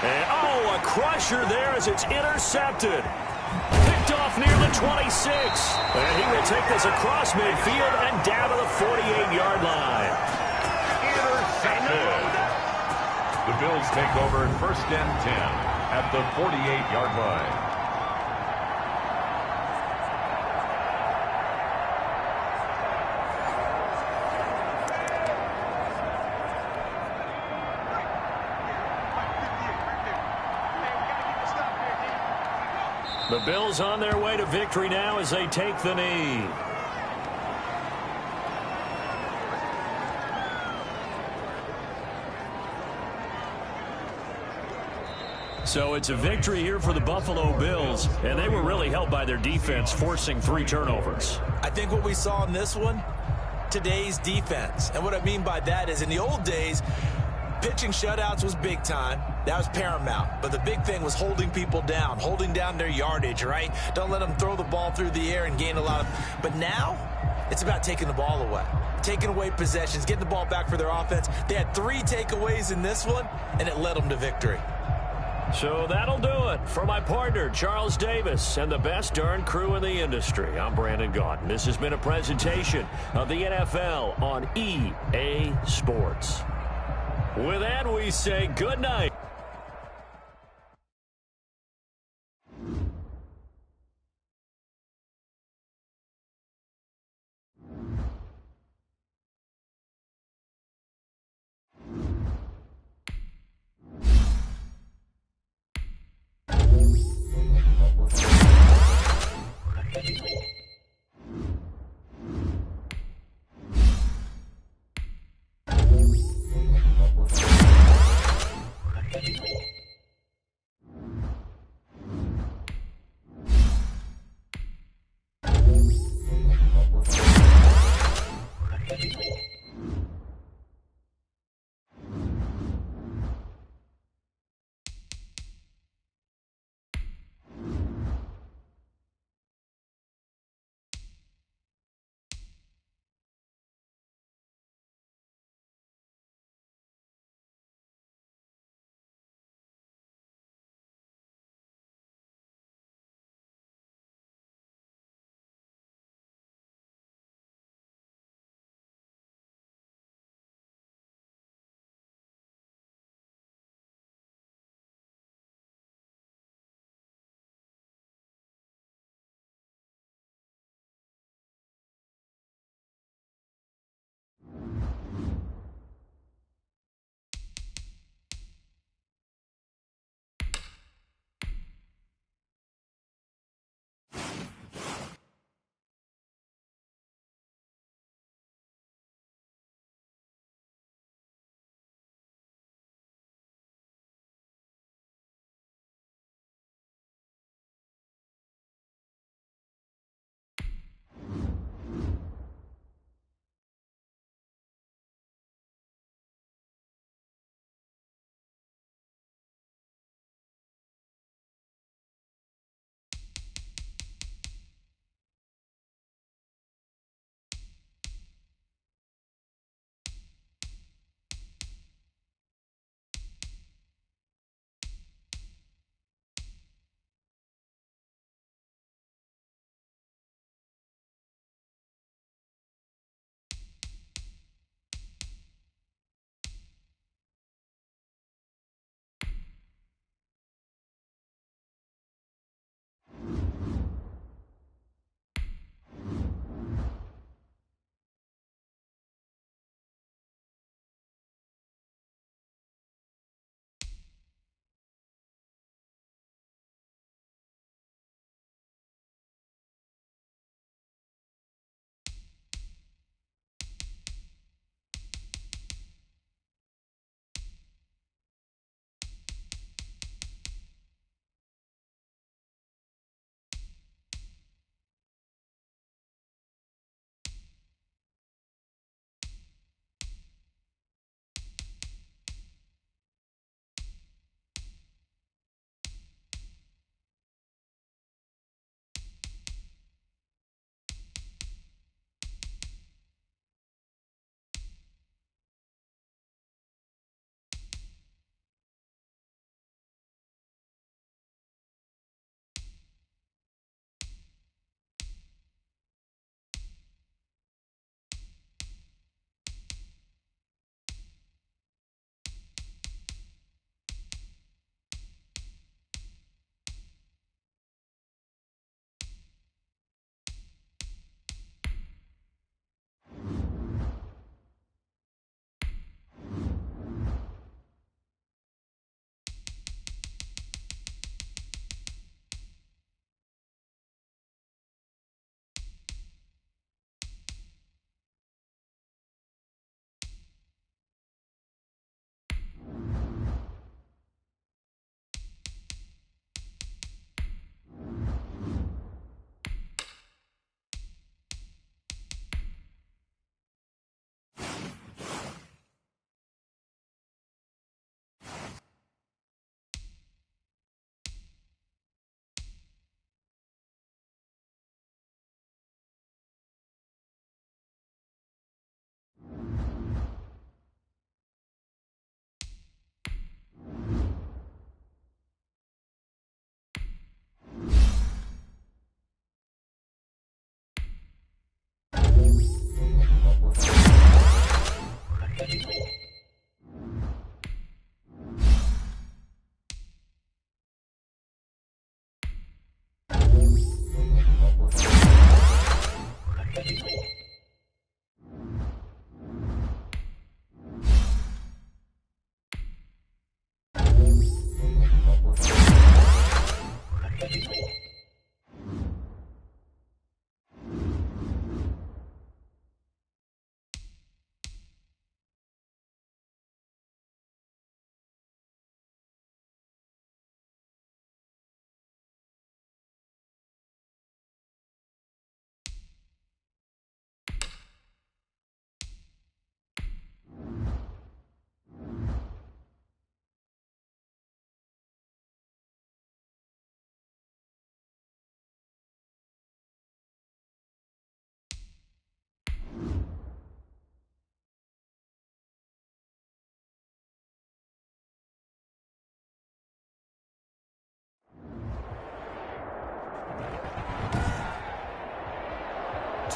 And oh, a crusher there as it's intercepted. Picked off near the 26. And he will take this across midfield and down to the 48-yard line. Intercepted. The Bills take over 1st and 10 at the 48-yard line. The Bills on their way to victory now as they take the knee. So it's a victory here for the Buffalo Bills, and they were really helped by their defense, forcing 3 turnovers. I think what we saw in this one, today's defense. And what I mean by that is in the old days, pitching shutouts was big time. That was paramount. But the big thing was holding people down, holding down their yardage, right? Don't let them throw the ball through the air and gain a lot of... But now, it's about taking the ball away. Taking away possessions, getting the ball back for their offense. They had 3 takeaways in this one, and it led them to victory. So that'll do it for my partner, Charles Davis, and the best darn crew in the industry. I'm Brandon Gaudin. This has been a presentation of the NFL on EA Sports. With that, we say good night.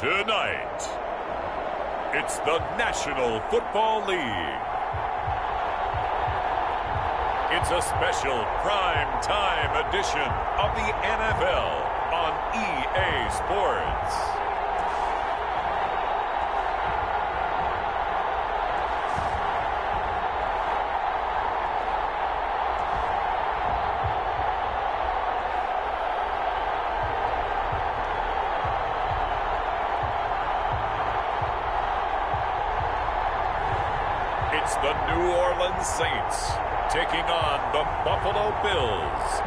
Tonight, it's the National Football League. It's a special prime time edition of the NFL on EA Sports. It's the New Orleans Saints taking on the Buffalo Bills.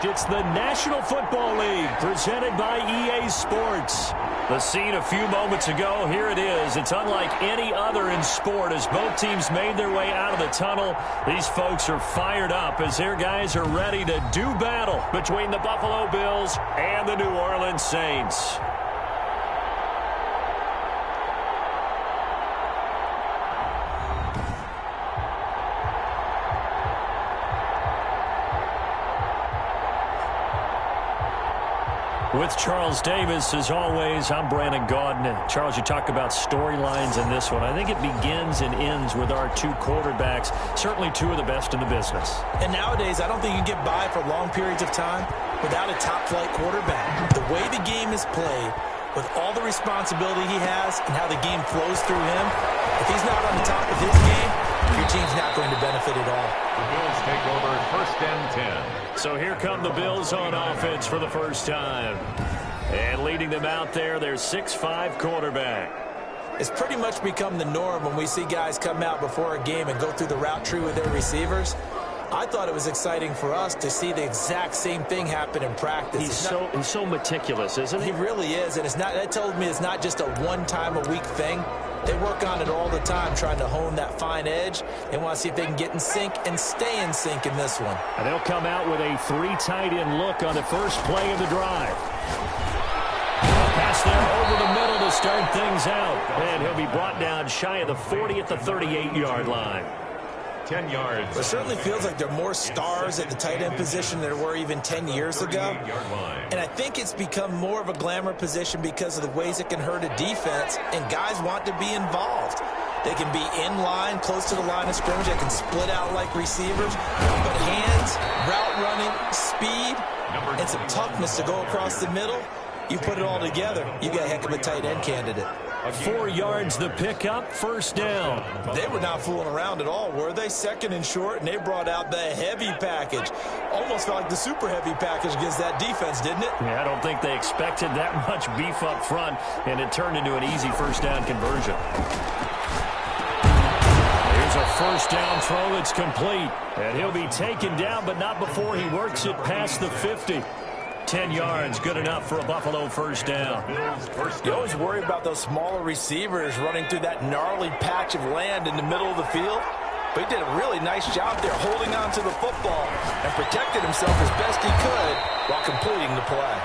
It's the National Football League presented by EA Sports. The scene a few moments ago, here it is. It's unlike any other in sport as both teams made their way out of the tunnel. These folks are fired up as their guys are ready to do battle between the Buffalo Bills and the New Orleans Saints. With Charles Davis, as always, I'm Brandon Gaudin. Charles, you talk about storylines in this one. I think it begins and ends with our two quarterbacks, certainly two of the best in the business. And nowadays, I don't think you can get by for long periods of time without a top-flight quarterback. The way the game is played, with all the responsibility he has and how the game flows through him, if he's not on the top of his game, your team's not going to benefit at all. The Bills take over 1st and 10. So here come the Bills on offense for the first time. And leading them out there, their 6'5" quarterback. It's pretty much become the norm when we see guys come out before a game and go through the route tree with their receivers. I thought it was exciting for us to see the exact same thing happen in practice. He's so meticulous, isn't he? He really is, and that told me it's not just a one-time-a-week thing. They work on it all the time, trying to hone that fine edge. They want to see if they can get in sync and stay in sync in this one. And they'll come out with a 3 tight end look on the first play of the drive. Pass there over the middle to start things out. And he'll be brought down shy of the 40 at the 38-yard line. 10 yards. It certainly feels like there are more stars at the tight end position than there were even 10 years ago. And I think it's become more of a glamour position because of the ways it can hurt a defense, and guys want to be involved. They can be in line, close to the line of scrimmage. They can split out like receivers. But hands, route running, speed, and some toughness to go across the middle, you put it all together, you got a heck of a tight end candidate. 4 yards the pickup, first down. They were not fooling around at all, were they? 2nd and short, and they brought out the heavy package. Almost felt like the super heavy package against that defense, didn't it? Yeah, I don't think they expected that much beef up front, and it turned into an easy first down conversion. Here's a first down throw that's complete, and he'll be taken down, but not before he works it past the 50. 10 yards, good enough for a Buffalo first down. You always worry about those smaller receivers running through that gnarly patch of land in the middle of the field. But he did a really nice job there holding on to the football and protected himself as best he could while completing the play.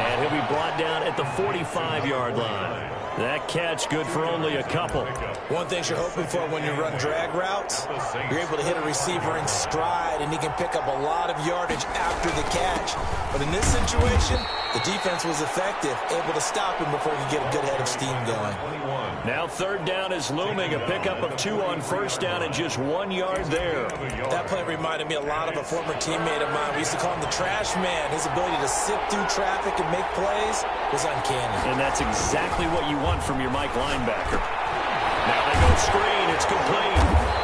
And he'll be brought down at the 45-yard line. That catch good for only a couple. One thing you're hoping for when you run drag routes, you're able to hit a receiver in stride, and he can pick up a lot of yardage after the catch. But in this situation, the defense was effective, able to stop him before he could get a good head of steam going. Now 3rd down is looming, a pickup of 2 on first down and just 1 yard there. That play reminded me a lot of a former teammate of mine. We used to call him the trash man. His ability to sift through traffic and make plays was uncanny. And that's exactly what you want from your Mike linebacker. Now they go screen. It's complete.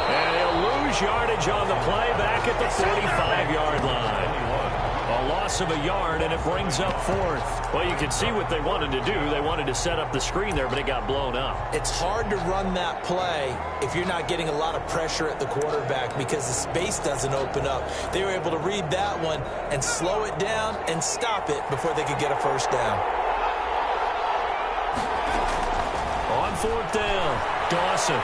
And he'll lose yardage on the play back at the 45-yard line. A loss of a yard, and it brings up 4th. Well, you can see what they wanted to do. They wanted to set up the screen there, but it got blown up. It's hard to run that play if you're not getting a lot of pressure at the quarterback because the space doesn't open up. They were able to read that one and slow it down and stop it before they could get a first down. On 4th down, Dawson.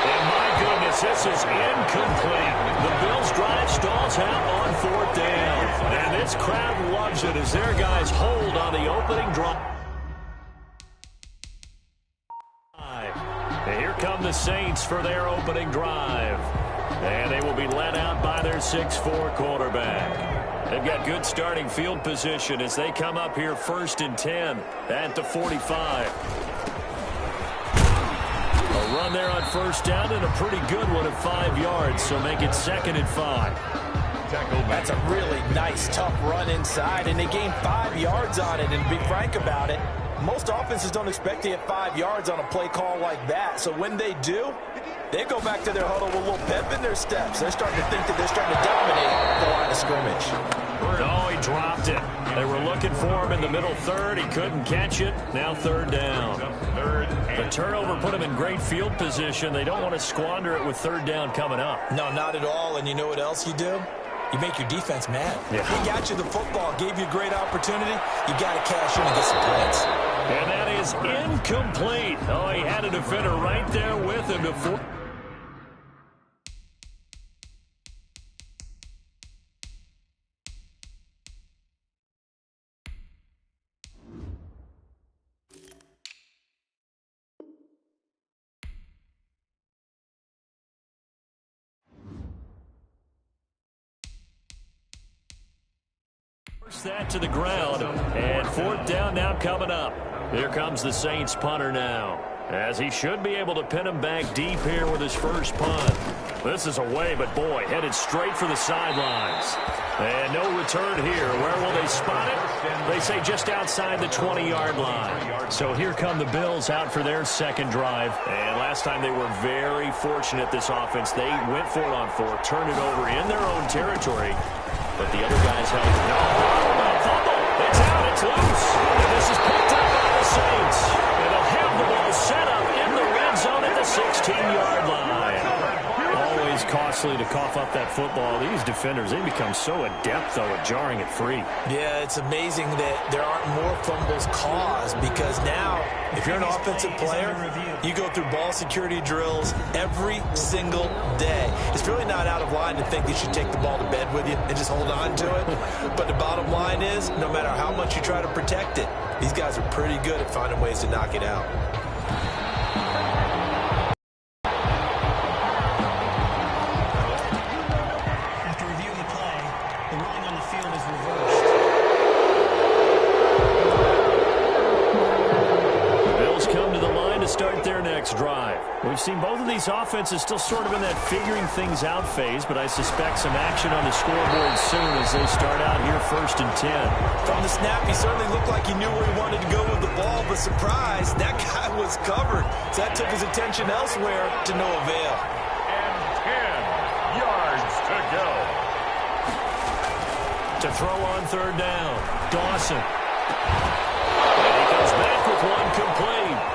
And my goodness, this is incomplete. The Bills drive stalls out on 4th down. And this crowd loves it as their guys hold on the opening drive. And here come the Saints for their opening drive. And they will be led out by their 6'4" quarterback. They've got good starting field position as they come up here 1st and 10 at the 45. A run there on 1st down and a pretty good one at 5 yards, so make it 2nd and 5. That's a really nice, tough run inside, and they gained 5 yards on it. And to be frank about it, most offenses don't expect to get 5 yards on a play call like that. So when they do, they go back to their huddle with a little pep in their steps. They're starting to think that they're starting to dominate the line of scrimmage. Oh, he dropped it. They were looking for him in the middle third. He couldn't catch it. Now 3rd down. The turnover put him in great field position. They don't want to squander it with 3rd down coming up. No, not at all. And you know what else you do? You make your defense mad. Yeah. He got you the football, gave you a great opportunity. You got to cash in and get some points. And that is incomplete. Oh, he had a defender right there with him to that to the ground, and 4th down now coming up. Here comes the Saints punter now, as he should be able to pin him back deep here with his first punt. This is away, but boy, headed straight for the sidelines. And no return here. Where will they spot it? They say just outside the 20-yard line. So here come the Bills out for their 2nd drive. And last time they were very fortunate, this offense. They went for it on 4th, turned it over in their own territory. But the other guys held it. No, fumble. It's out. It's loose. And this is picked up by the Saints. And they'll have the ball set up in the red zone at the 16-yard line. Always costly to cough up that football. These defenders, they become so adept, though, at jarring it free. Yeah, it's amazing that there aren't more fumbles caused, because now, if you're an offensive player, you go through ball security drills every single day. It's really not out of line to think you should take the ball to bed with you and just hold on to it. But the bottom line is, no matter how much you try to protect it, these guys are pretty good at finding ways to knock it out. After reviewing the play, the ruling on the field is reversed. The Bills come to the line to start their next drive. We've seen both of these offenses still sort of in that figuring things out phase, but I suspect some action on the scoreboard soon as they start out here 1st and 10. From the snap, he certainly looked like he knew where he wanted to go with the ball, but surprise, that guy was covered. So that took his attention elsewhere to no avail. And 10 yards to go. To throw on 3rd down, Dawson. And he comes back with one complete.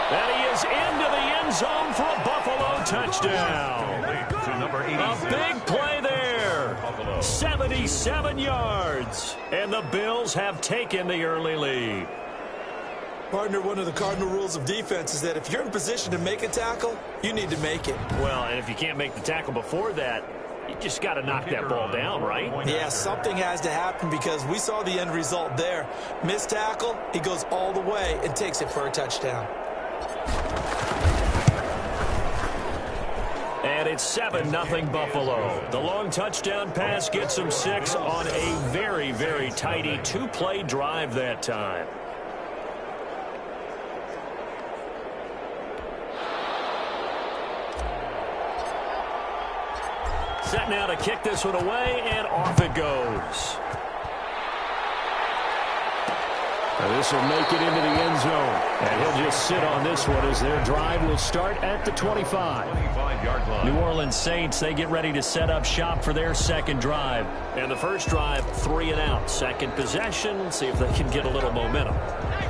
And he is into the end zone for a Buffalo touchdown. To number 86. A big play there. 77 yards. And the Bills have taken the early lead. Partner, one of the cardinal rules of defense is that if you're in position to make a tackle, you need to make it. Well, and if you can't make the tackle before that, you just got to knock that ball down, right? Yeah, something has to happen, because we saw the end result there. Missed tackle, he goes all the way and takes it for a touchdown. And it's 7-0 Buffalo. The long touchdown pass gets them 6 on a very, very tidy 2-play drive that time. Set now to kick this one away, and off it goes. This will make it into the end zone. And he'll just sit on this one as their drive will start at the 25. 25-yard line. New Orleans Saints, they get ready to set up shop for their 2nd drive. And the first drive, 3 and out. 2nd possession, see if they can get a little momentum.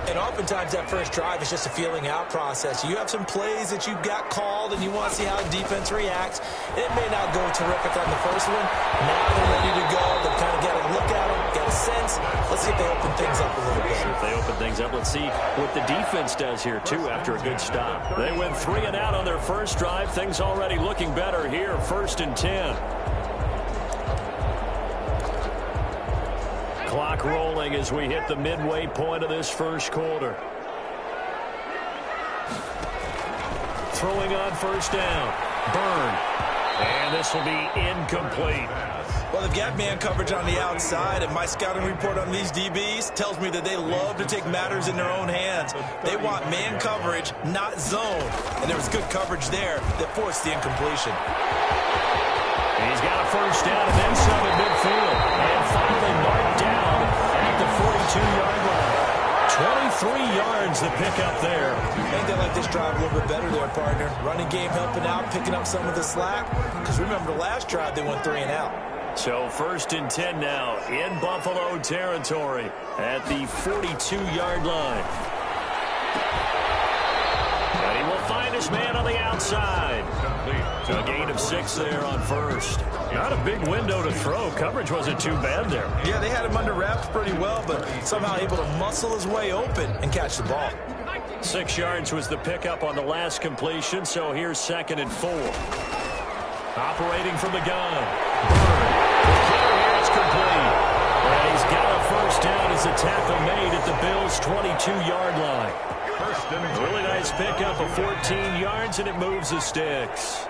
And oftentimes that first drive is just a feeling out process. You have some plays that you've got called and you want to see how the defense reacts. It may not go terrific on the first one. Now they're ready to go. They've kind of got a look at them, got a sense. Let's see if they open things up a little bit. If they open things up, let's see what the defense does here, too, after a good stop. They went 3 and out on their first drive. Things already looking better here, 1st and 10. Clock rolling as we hit the midway point of this first quarter. Throwing on 1st down. Byrne. And this will be incomplete. Well, they've got man coverage on the outside, and my scouting report on these DBs tells me that they love to take matters in their own hands. They want man coverage, not zone. And there was good coverage there that forced the incompletion. He's got a first down and then some at midfield. And finally marked down at the 42-yard line. 23 yards to pick up there. I think they like this drive a little bit better there, partner. Running game helping out, picking up some of the slack. Because remember, the last drive they went 3 and out. So 1st and 10 now in Buffalo territory at the 42-yard line. And he will find his man on the outside. A gain of 6 there on first. Not a big window to throw. Coverage wasn't too bad there. Yeah, they had him under wraps pretty well, but somehow able to muscle his way open and catch the ball. 6 yards was the pickup on the last completion, so here's 2nd and 4. Operating from the gun. It's complete. And he's got a first down as a tackle made at the Bills' 22-yard line. Really nice pickup of 14 yards, and it moves the sticks.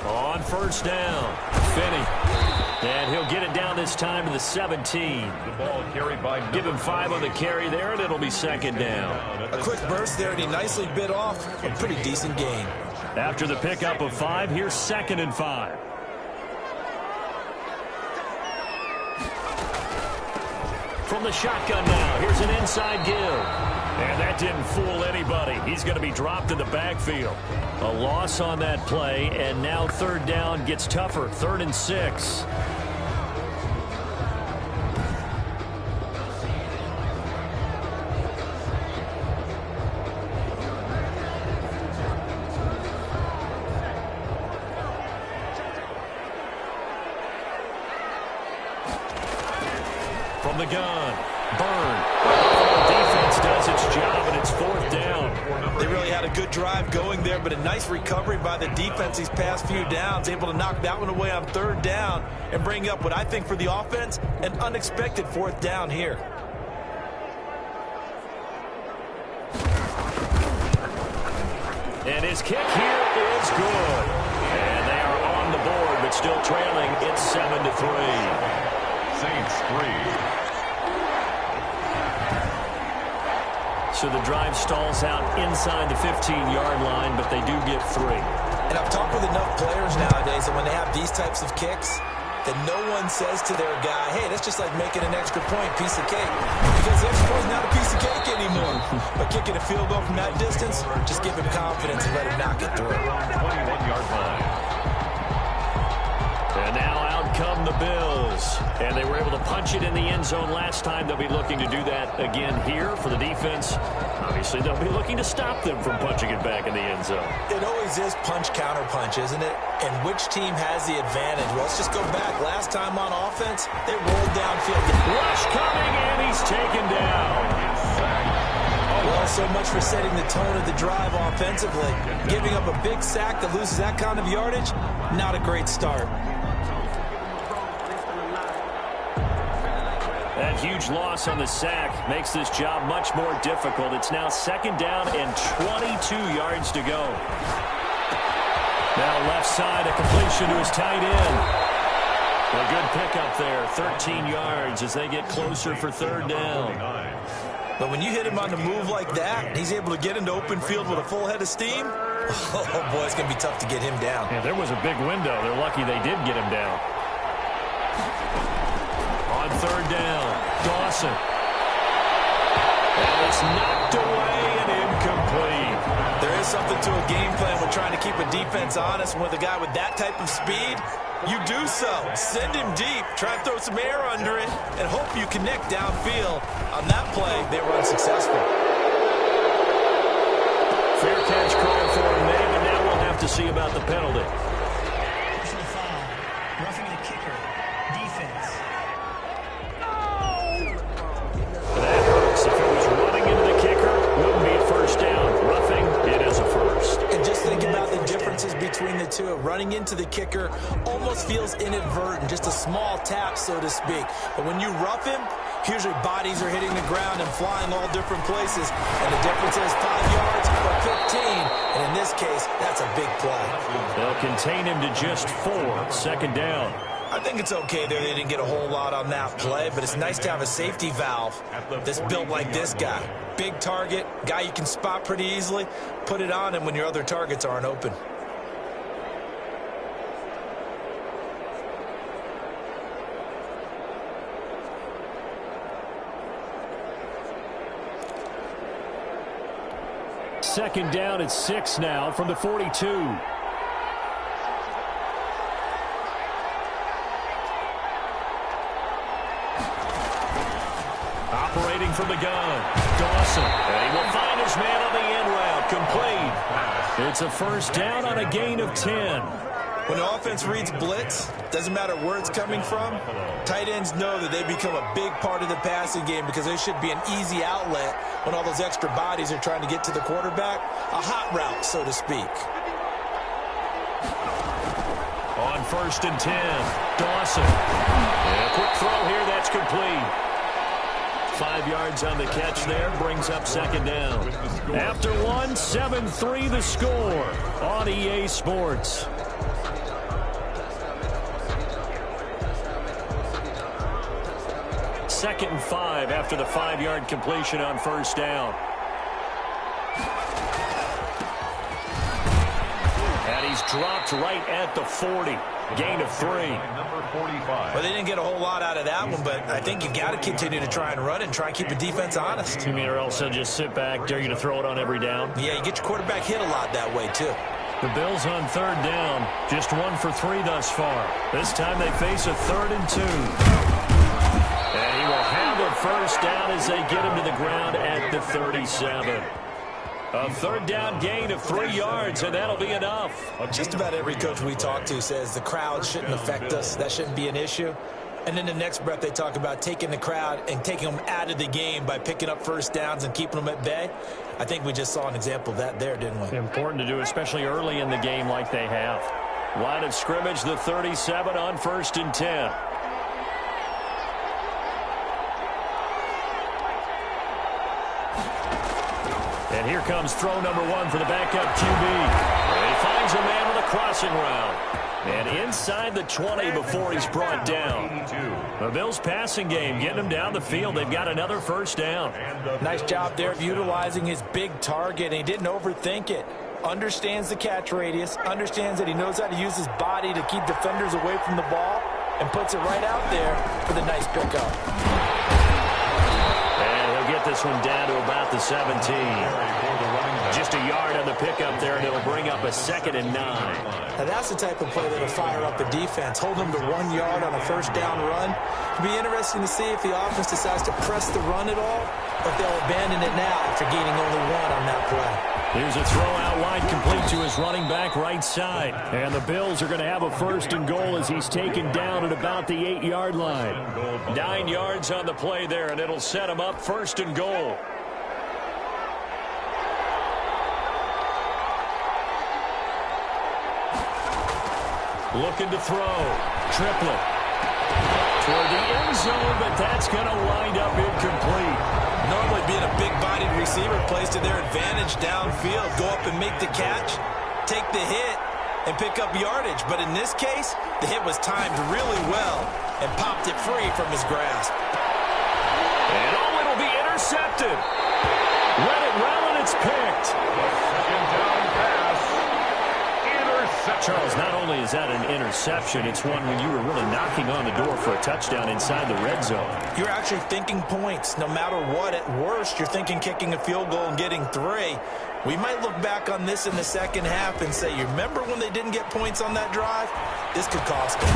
On first down, Finney. And he'll get it down this time to the 17. The ball carried by Give him 5 on the carry there, and it'll be 2nd down. A quick burst there, and he nicely bit off a pretty decent gain. After the pickup of 5, here's 2nd and 5. From the shotgun now, here's an inside give. And that didn't fool anybody. He's going to be dropped in the backfield. A loss on that play, and now 3rd down gets tougher. 3rd and 6. From the gun, Burn. The defense does its job, and it's 4th down. They really had a good drive going there, but a nice recovery by the defense these past few downs, able to knock that one away on 3rd down and bring up what I think for the offense, an unexpected 4th down here. And his kick here is good. And they are on the board, but still trailing. It's 7-3. Saints 3. So the drive stalls out inside the 15-yard line, but they do get 3. And I've talked with enough players nowadays that when they have these types of kicks, that no one says to their guy, hey, that's just like making an extra point, piece of cake. Because the extra point's not a piece of cake anymore. But kicking a field goal from that distance, just give him confidence and let him knock it through. 21-yard line. And now out come the Bills. And they were able to punch it in the end zone last time. They'll be looking to do that again here for the defense. Obviously, they'll be looking to stop them from punching it back in the end zone. It always is punch-counter-punch, isn't it? And which team has the advantage? Well, let's just go back. Last time on offense, they rolled downfield. Rush coming, and he's taken down. Well, so much for setting the tone of the drive offensively. Giving up a big sack that loses that kind of yardage, not a great start. That huge loss on the sack makes this job much more difficult. It's now 2nd down and 22 yards to go. Now left side, a completion to his tight end. A good pickup there, 13 yards as they get closer for 3rd down. But when you hit him on the move like that, he's able to get into open field with a full head of steam. Oh, boy, it's going to be tough to get him down. Yeah, there was a big window. They're lucky they did get him down. On 3rd down, Dawson. And it's knocked away and incomplete. There is something to a game plan with trying to keep a defense honest. And with a guy with that type of speed, you do so. Send him deep, try and throw some air under it, and hope you connect downfield. On that play, they were unsuccessful. Fair catch called for him there, but now we'll have to see about the penalty. Personal foul. Roughing the kicker. Defense. That hurts. If it was running into the kicker, wouldn't be a first down. Roughing, it is a first. And just think about the differences between the two. Running into the kicker almost feels inadvertent, just a small tap, so to speak. But when you rough him, Usually bodies are hitting the ground and flying all different places, and the difference is 5 yards or 15, and in this case, that's a big play. They'll contain him to just 4, second down. I think it's okay there. They didn't get a whole lot on that play, but it's nice to have a safety valve that's built like this guy. Big target, guy you can spot pretty easily. Put it on him when your other targets aren't open. Second down at 6 now from the 42. Operating from the gun, Dawson. And he will find his man on the end route, complete. It's a first down on a gain of 10. When the offense reads blitz, doesn't matter where it's coming from, tight ends know that they become a big part of the passing game because they should be an easy outlet when all those extra bodies are trying to get to the quarterback. A hot route, so to speak. On first and 10, Dawson. And a quick throw here, that's complete. 5 yards on the catch there, brings up second down. After one, 7-3 the score on EA Sports. Second and 5 after the 5-yard completion on first down. And he's dropped right at the 40. Gain of 3. Well, they didn't get a whole lot out of that one, but I think you got to continue to try and run it and try and keep the defense honest. You mean or else they'll just sit back, dare you to throw it on every down? Yeah, you get your quarterback hit a lot that way, too. The Bills on third down, just 1 for 3 thus far. This time they face a 3rd and 2. And he will have a first down as they get him to the ground at the 37. A third down gain of 3 yards, and that'll be enough. Just about every coach we talk to says the crowd shouldn't affect us. That shouldn't be an issue. And then the next breath they talk about taking the crowd and taking them out of the game by picking up first downs and keeping them at bay. I think we just saw an example of that there, didn't we? Important to do, especially early in the game like they have. Line of scrimmage, the 37 on first and 10. And here comes throw number 1 for the backup QB. And he finds a man with a crossing route. And inside the 20 before he's brought down. The Bills' passing game getting him down the field. They've got another first down. Nice job there of utilizing his big target. And he didn't overthink it. Understands the catch radius. Understands that he knows how to use his body to keep defenders away from the ball. And puts it right out there for the nice pickup. Get this one down to about the 17. Just a yard on the pickup there, and it'll bring up a 2nd and 9. Now that's the type of play that'll fire up a defense. Hold them to 1 yard on a first down run. It'll be interesting to see if the offense decides to press the run at all, or if they'll abandon it now after gaining only 1 on that play. Here's a throw out wide, complete to his running back right side. And the Bills are going to have a first and goal as he's taken down at about the 8-yard line. 9 yards on the play there, and it'll set him up first and goal. Looking to throw. Triplet. Toward the end zone, but that's going to wind up incomplete. Normally being a big-bodied receiver plays to their advantage downfield. Go up and make the catch, take the hit, and pick up yardage. But in this case, the hit was timed really well and popped it free from his grasp. And it'll be intercepted. Let it run, and it's picked. Second down pass. Charles, not only is that an interception, it's one when you were really knocking on the door for a touchdown inside the red zone. You're actually thinking points. No matter what, at worst, you're thinking kicking a field goal and getting 3. We might look back on this in the second half and say, you remember when they didn't get points on that drive? This could cost them.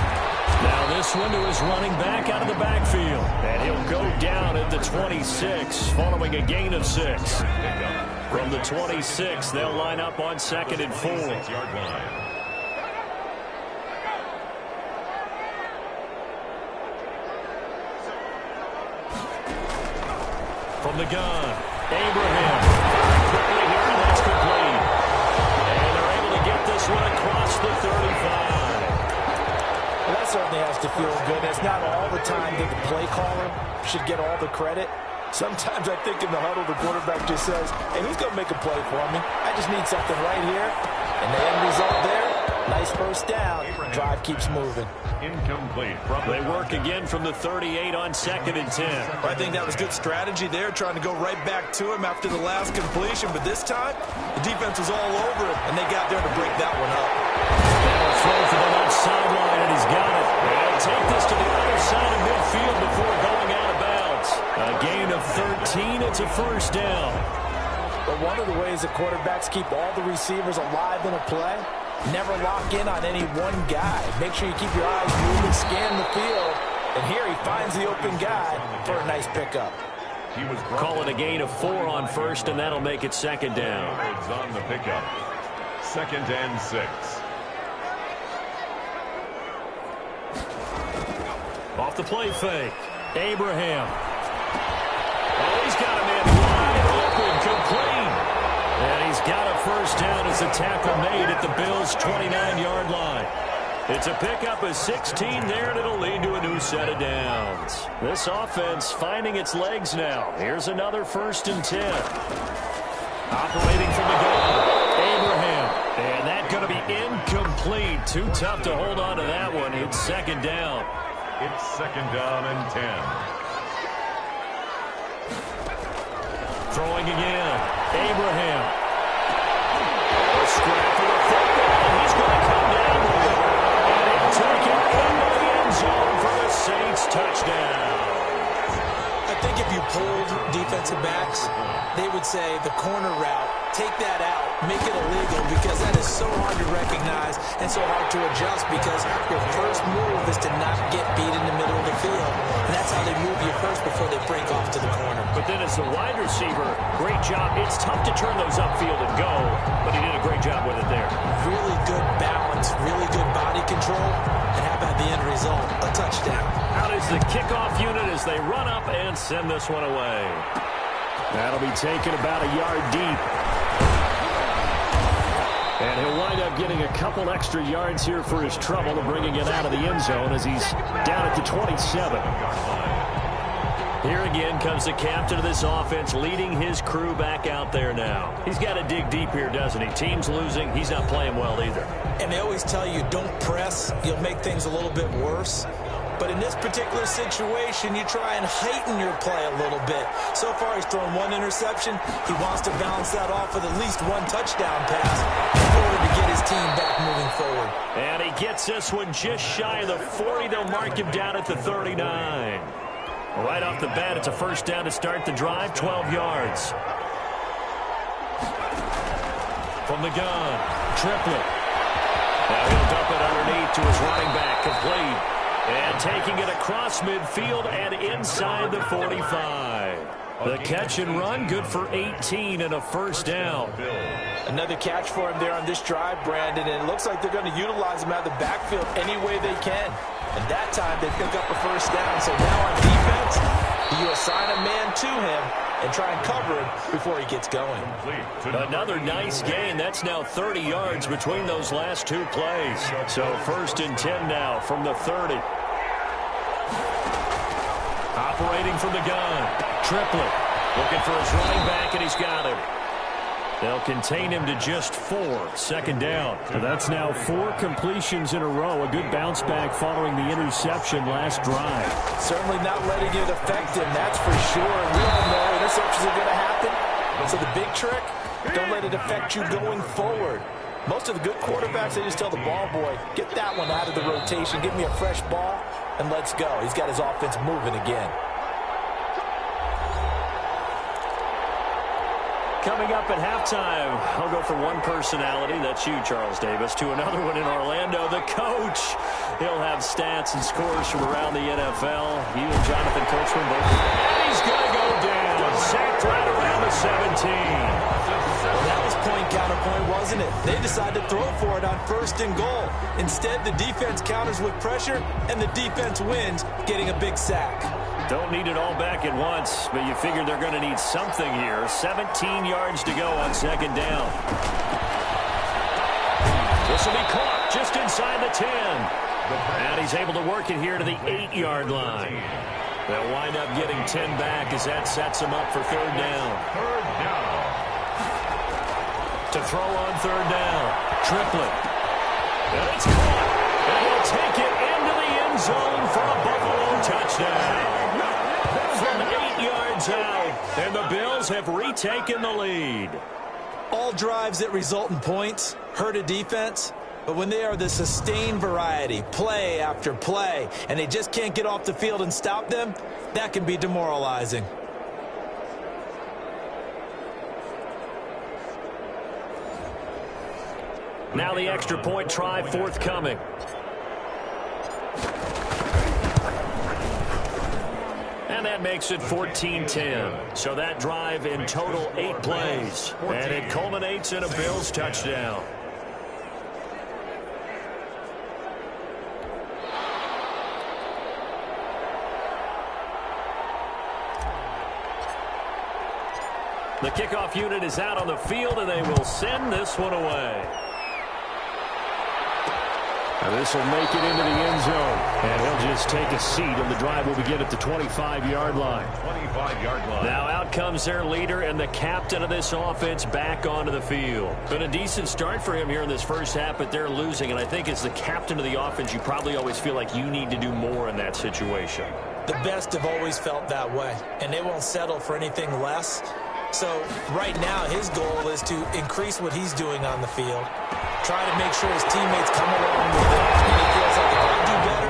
Now this one to his running back out of the backfield. And he'll go down at the 26 following a gain of 6. From the 26, they'll line up on 2nd and 4. From the gun, Abraham. Quickly here, and that's complete. And they're able to get this one across the 35. Well, that's certainly has to feel good. It's not all the time that the play caller should get all the credit. Sometimes I think in the huddle, the quarterback just says, hey, who's going to make a play for me? I just need something right here. And the end result there, nice first down. Drive keeps moving. Incomplete. They work again from the 38 on 2nd and 10. I think that was good strategy there, trying to go right back to him after the last completion. But this time, the defense was all over it, and they got there to break that one up. That'll throw for the left sideline, and he's got it. They'll take this to the other side of midfield before going out of bounds. A gain of 13. It's a first down. But one of the ways that quarterbacks keep all the receivers alive in a play, never lock in on any one guy. Make sure you keep your eyes moving, scan the field. And here he finds the open guy for a nice pickup. Call it a gain of 4 on first, and that'll make it 2nd down. It's on the pickup. 2nd and 6. Off the play fake. Abraham. Oh, he's got a man wide open, complete. And he's got a first down as the tackle made at the Bills' 29-yard line. It's a pickup of 16 there, and it'll lead to a new set of downs. This offense finding its legs now. Here's another 1st and 10. Operating from the gun, Abraham. And that's going to be incomplete. Too tough to hold on to that one. It's 2nd down. It's 2nd down and 10. Throwing again. Abraham. A scrap for the football. He's going to come down with it. And he'll take it into the end zone for the Saints touchdown. I think if you polled defensive backs, they would say the corner route, take that out, make it illegal, because that is so hard to recognize and so hard to adjust, because your first move is to not get beat in the middle of the field. And that's how they move you first before they break off to the corner. But then as the wide receiver, great job. It's tough to turn those upfield and go, but he did a great job with it there. Really good balance, really good body control, and how about the end result? A touchdown. Out is the kickoff unit as they run up and send this one away. That'll be taken about a yard deep. And he'll wind up getting a couple extra yards here for his trouble and bringing it out of the end zone as he's down at the 27. Here again comes the captain of this offense leading his crew back out there now. He's got to dig deep here, doesn't he? Team's losing. He's not playing well either. And they always tell you don't press. You'll make things a little bit worse. But in this particular situation, you try and heighten your play a little bit. So far, he's thrown 1 interception. He wants to balance that off with at least 1 touchdown pass in order to get his team back moving forward. And he gets this one just shy of the 40. They'll mark him down at the 39. Right off the bat, it's a first down to start the drive, 12 yards. From the gun, Triplett. Now he'll dump it underneath to his running back, complete. And taking it across midfield and inside the 45. The catch and run, good for 18 and a first down. Another catch for him there on this drive, Brandon, and it looks like they're going to utilize him out of the backfield any way they can. And that time they pick up a first down. So now on defense, you assign a man to him and try and cover him before he gets going. Another nice gain. That's now 30 yards between those last 2 plays. So 1st and 10 now from the 30. Operating from the gun, Triplett looking for his running back, and he's got him. They'll contain him to just 4, 2nd down. So that's now 4 completions in a row. A good bounce back following the interception last drive. Certainly not letting it affect him, that's for sure. We all know interceptions are going to happen. So the big trick, don't let it affect you going forward. Most of the good quarterbacks, they just tell the ball boy, get that one out of the rotation, give me a fresh ball, and let's go. He's got his offense moving again. Coming up at halftime, I'll go from one personality, that's you, Charles Davis, to another one in Orlando, the coach. He'll have stats and scores from around the NFL. You and Jonathan Coachman both. And he's going to go down. Sacked right around the 17. Well, that was point counterpoint, wasn't it? They decided to throw for it on 1st and goal. Instead, the defense counters with pressure, and the defense wins, getting a big sack. Don't need it all back at once, but you figure they're going to need something here. 17 yards to go on 2nd down. This will be caught just inside the 10. And he's able to work it here to the 8-yard line. They'll wind up getting 10 back as that sets him up for third down. To throw on third down. Triplett. And it's caught. And he'll take it into the end zone for a Buffalo touchdown. From 8 yards out. And the Bills have retaken the lead. All drives that result in points hurt a defense. But when they are the sustained variety, play after play, and they just can't get off the field and stop them, that can be demoralizing. Now the extra point try forthcoming. And that makes it 14-10. So that drive in total 8 plays. And it culminates in a Bills touchdown. The kickoff unit is out on the field, and they will send this one away. And this will make it into the end zone. And he'll just take a seat, and the drive will begin at the 25-yard line. 25-yard line. Now out comes their leader and the captain of this offense back onto the field. Been a decent start for him here in this first half, but they're losing. And I think as the captain of the offense, you probably always feel like you need to do more in that situation. The best have always felt that way, and they won't settle for anything less. So right now his goal is to increase what he's doing on the field, try to make sure his teammates come along with him. And he feels like if I do better,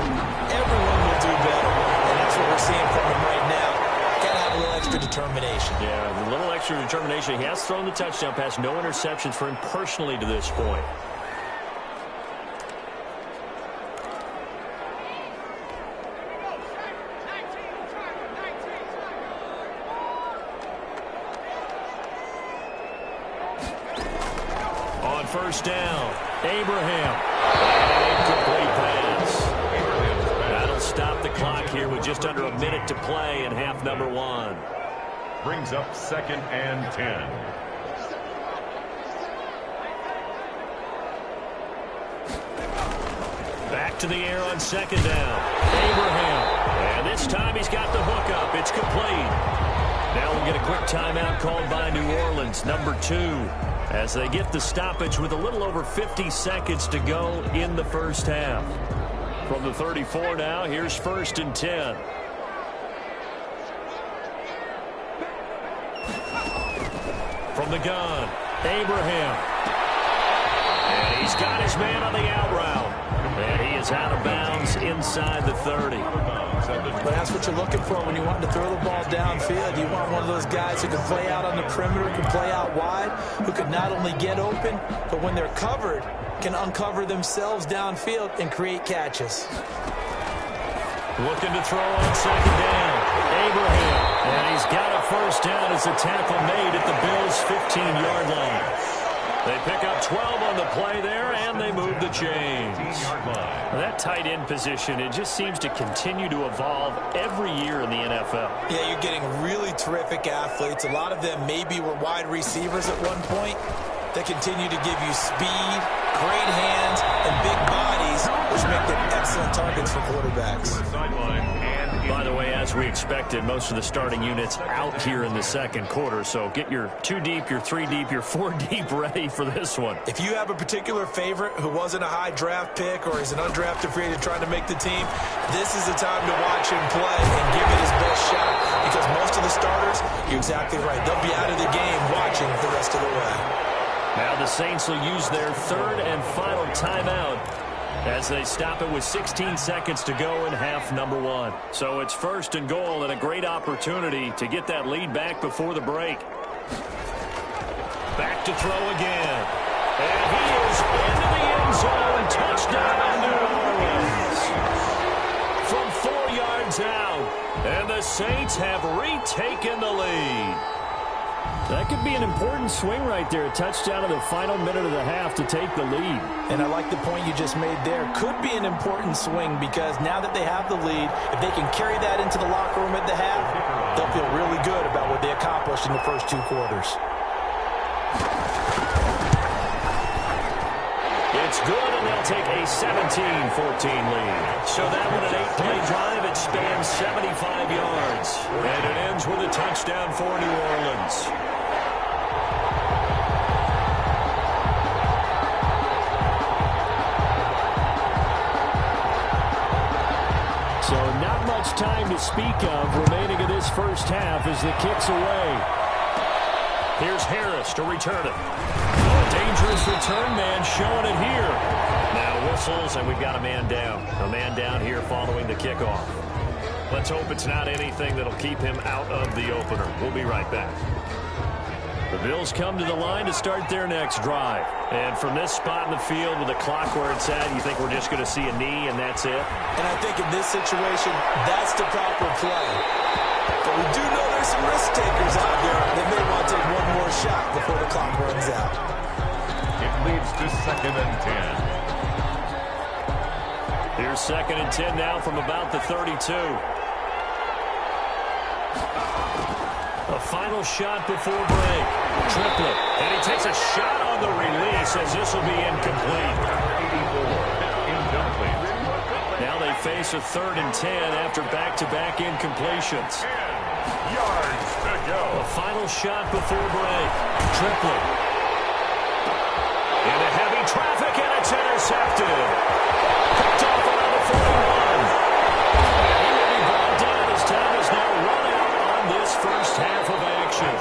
everyone will do better. And that's what we're seeing from him right now. Got to have a little extra determination. Yeah, a little extra determination. He has thrown the touchdown pass. No interceptions for him personally to this point. First down, Abraham. Incomplete pass. That'll stop the clock here with just under a minute to play in half number 1. Brings up 2nd and 10. Back to the air on 2nd down. Abraham. And this time he's got the hook up. It's complete. Now we'll get a quick timeout called by New Orleans, number 2. As they get the stoppage with a little over 50 seconds to go in the first half. From the 34 now, here's 1st and 10. From the gun, Abraham. And he's got his man on the out route. And he is out of bounds inside the 30. But that's what you're looking for when you want to throw the ball downfield. You want one of those guys who can play out on the perimeter, can play out wide, who can not only get open, but when they're covered, can uncover themselves downfield and create catches. Looking to throw on 2nd down. Abraham. And he's got a first down as a tackle made at the Bills' 15-yard line. They pick up 12 on the play there, and they move the chains. That tight end position, it just seems to continue to evolve every year in the NFL. Yeah, you're getting really terrific athletes. A lot of them maybe were wide receivers at one point. They continue to give you speed, great hands, and big bodies, which make them excellent targets for quarterbacks. By the way, as we expected, most of the starting units out here in the second quarter. So get your 2 deep, your 3 deep, your 4 deep ready for this one. If you have a particular favorite who wasn't a high draft pick or is an undrafted free agent trying to make the team, this is the time to watch him play and give it his best shot. Because most of the starters, you're exactly right, they'll be out of the game watching the rest of the way. Now the Saints will use their 3rd and final timeout as they stop it with 16 seconds to go in half number 1. So it's 1st and goal and a great opportunity to get that lead back before the break. Back to throw again. And he is into the end zone. Touchdown, New Orleans. From 4 yards out. And the Saints have retaken the lead. That could be an important swing right there. A touchdown in the final minute of the half to take the lead. And I like the point you just made there. Could be an important swing because now that they have the lead, if they can carry that into the locker room at the half, they'll feel really good about what they accomplished in the first 2 quarters. It's good, and they'll take a 17-14 lead. So that one, an 8-play drive. It spans 75 yards. And it ends with a touchdown for New Orleans. So not much time to speak of remaining in this first half as the kick's away. Here's Harris to return it. A dangerous return man showing it here. Now whistles, and we've got a man down. A man down here following the kickoff. Let's hope it's not anything that'll keep him out of the opener. We'll be right back. The Bills come to the line to start their next drive. And from this spot in the field with the clock where it's at, you think we're just going to see a knee and that's it? And I think in this situation, that's the proper play. But we do know there's some risk takers out there that may want to take one more shot before the clock runs out. It leads to 2nd and 10. Here's 2nd and 10 now from about the 32. A final shot before break. Triplet. And he takes a shot on the release as this will be incomplete. 84. Incomplete. Now they face a 3rd and 10 after back-to-back incompletions. 10 yards to go. A final shot before break. Triplet. Into heavy traffic, and it's intercepted. Picked off around the 41. And he will be brought down as time is now run out on this first half of action.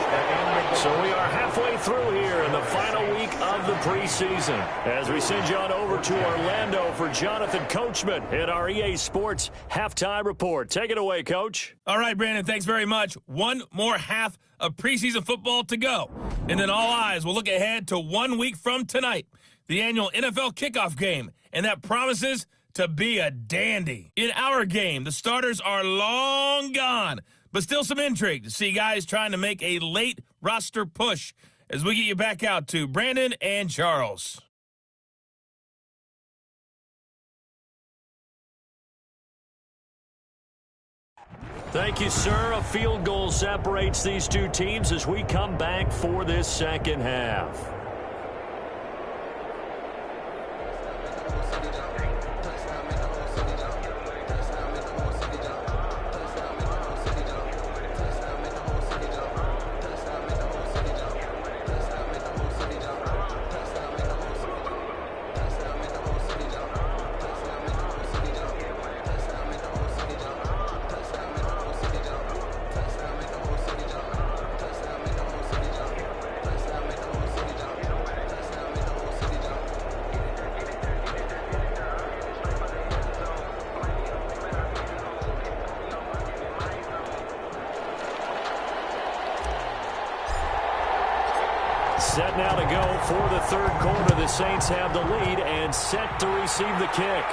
So we are halfway through here in the final week of the preseason as we send you on over to Orlando for Jonathan Coachman in our EA Sports Halftime Report. Take it away, Coach. All right, Brandon, thanks very much. One more half of preseason football to go. And then all eyes will look ahead to 1 week from tonight, the annual NFL kickoff game. And that promises to be a dandy. In our game, the starters are long gone, but still some intrigue to see guys trying to make a late roster push as we get you back out to Brandon and Charles. Thank you, sir. A field goal separates these two teams as we come back for this second half. Set now to go for the third quarter. The Saints have the lead and set to receive the kick.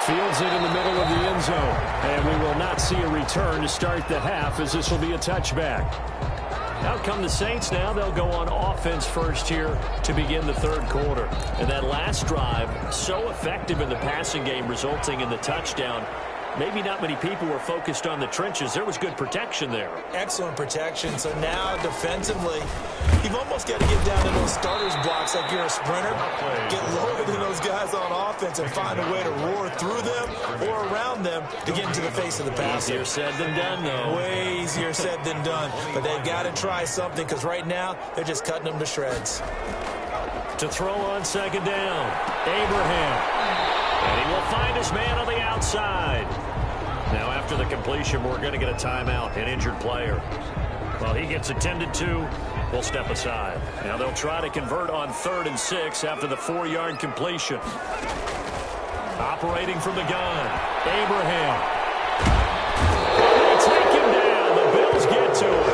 Fields it in the middle of the end zone. And we will not see a return to start the half as this will be a touchback. Out come the Saints now. They'll go on offense first here to begin the third quarter. And that last drive, so effective in the passing game, resulting in the touchdown. Maybe not many people were focused on the trenches. There was good protection there. Excellent protection. So now defensively, you've almost got to get down in those starters blocks like you're a sprinter. Get loaded in those guys on offense and find a way to roar through them or around them to get into the face of the passer. Easier said than done, though. Way easier said than done. But they've got to try something because right now they're just cutting them to shreds. To throw on second down, Abraham. And he will find his man on the outside. Now after the completion, we're going to get a timeout, an injured player. Well, he gets attended to. We'll step aside. Now they'll try to convert on 3rd and 6 after the 4-yard completion. Operating from the gun, Abraham. They take him down. The Bills get to him.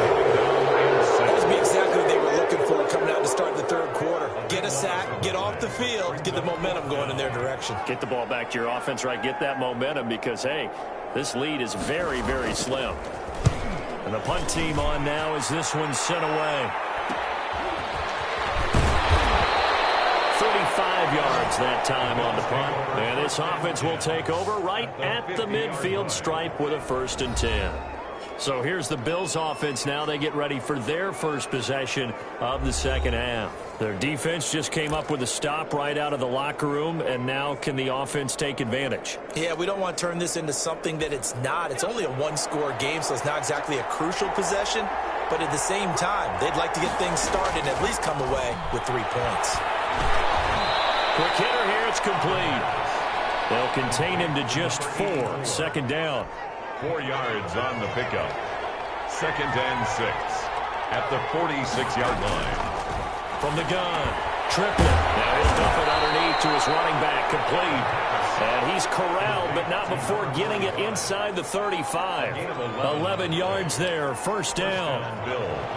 That must be exactly what they were looking for coming out to start the third quarter. Get a sack, get off the field, get the momentum going in their direction. Get the ball back to your offense, right? Get that momentum because, hey, this lead is very, very slim. And the punt team on now as this one's sent away. 35 yards that time on the punt. And this offense will take over right at the midfield stripe with a 1st and 10. So here's the Bills offense now. They get ready for their first possession of the second half. Their defense just came up with a stop right out of the locker room, and now can the offense take advantage? Yeah, we don't want to turn this into something that it's not. It's only a one-score game, so it's not exactly a crucial possession. But at the same time, they'd like to get things started and at least come away with 3 points. Quick hitter here. It's complete. They'll contain him to just 4. Second down. 4 yards on the pickup. 2nd and 6 at the 46-yard line. From the gun, Triplett. Now he'll dump it underneath to his running back, complete. And he's corralled, but not before getting it inside the 35. 11 yards there, first down.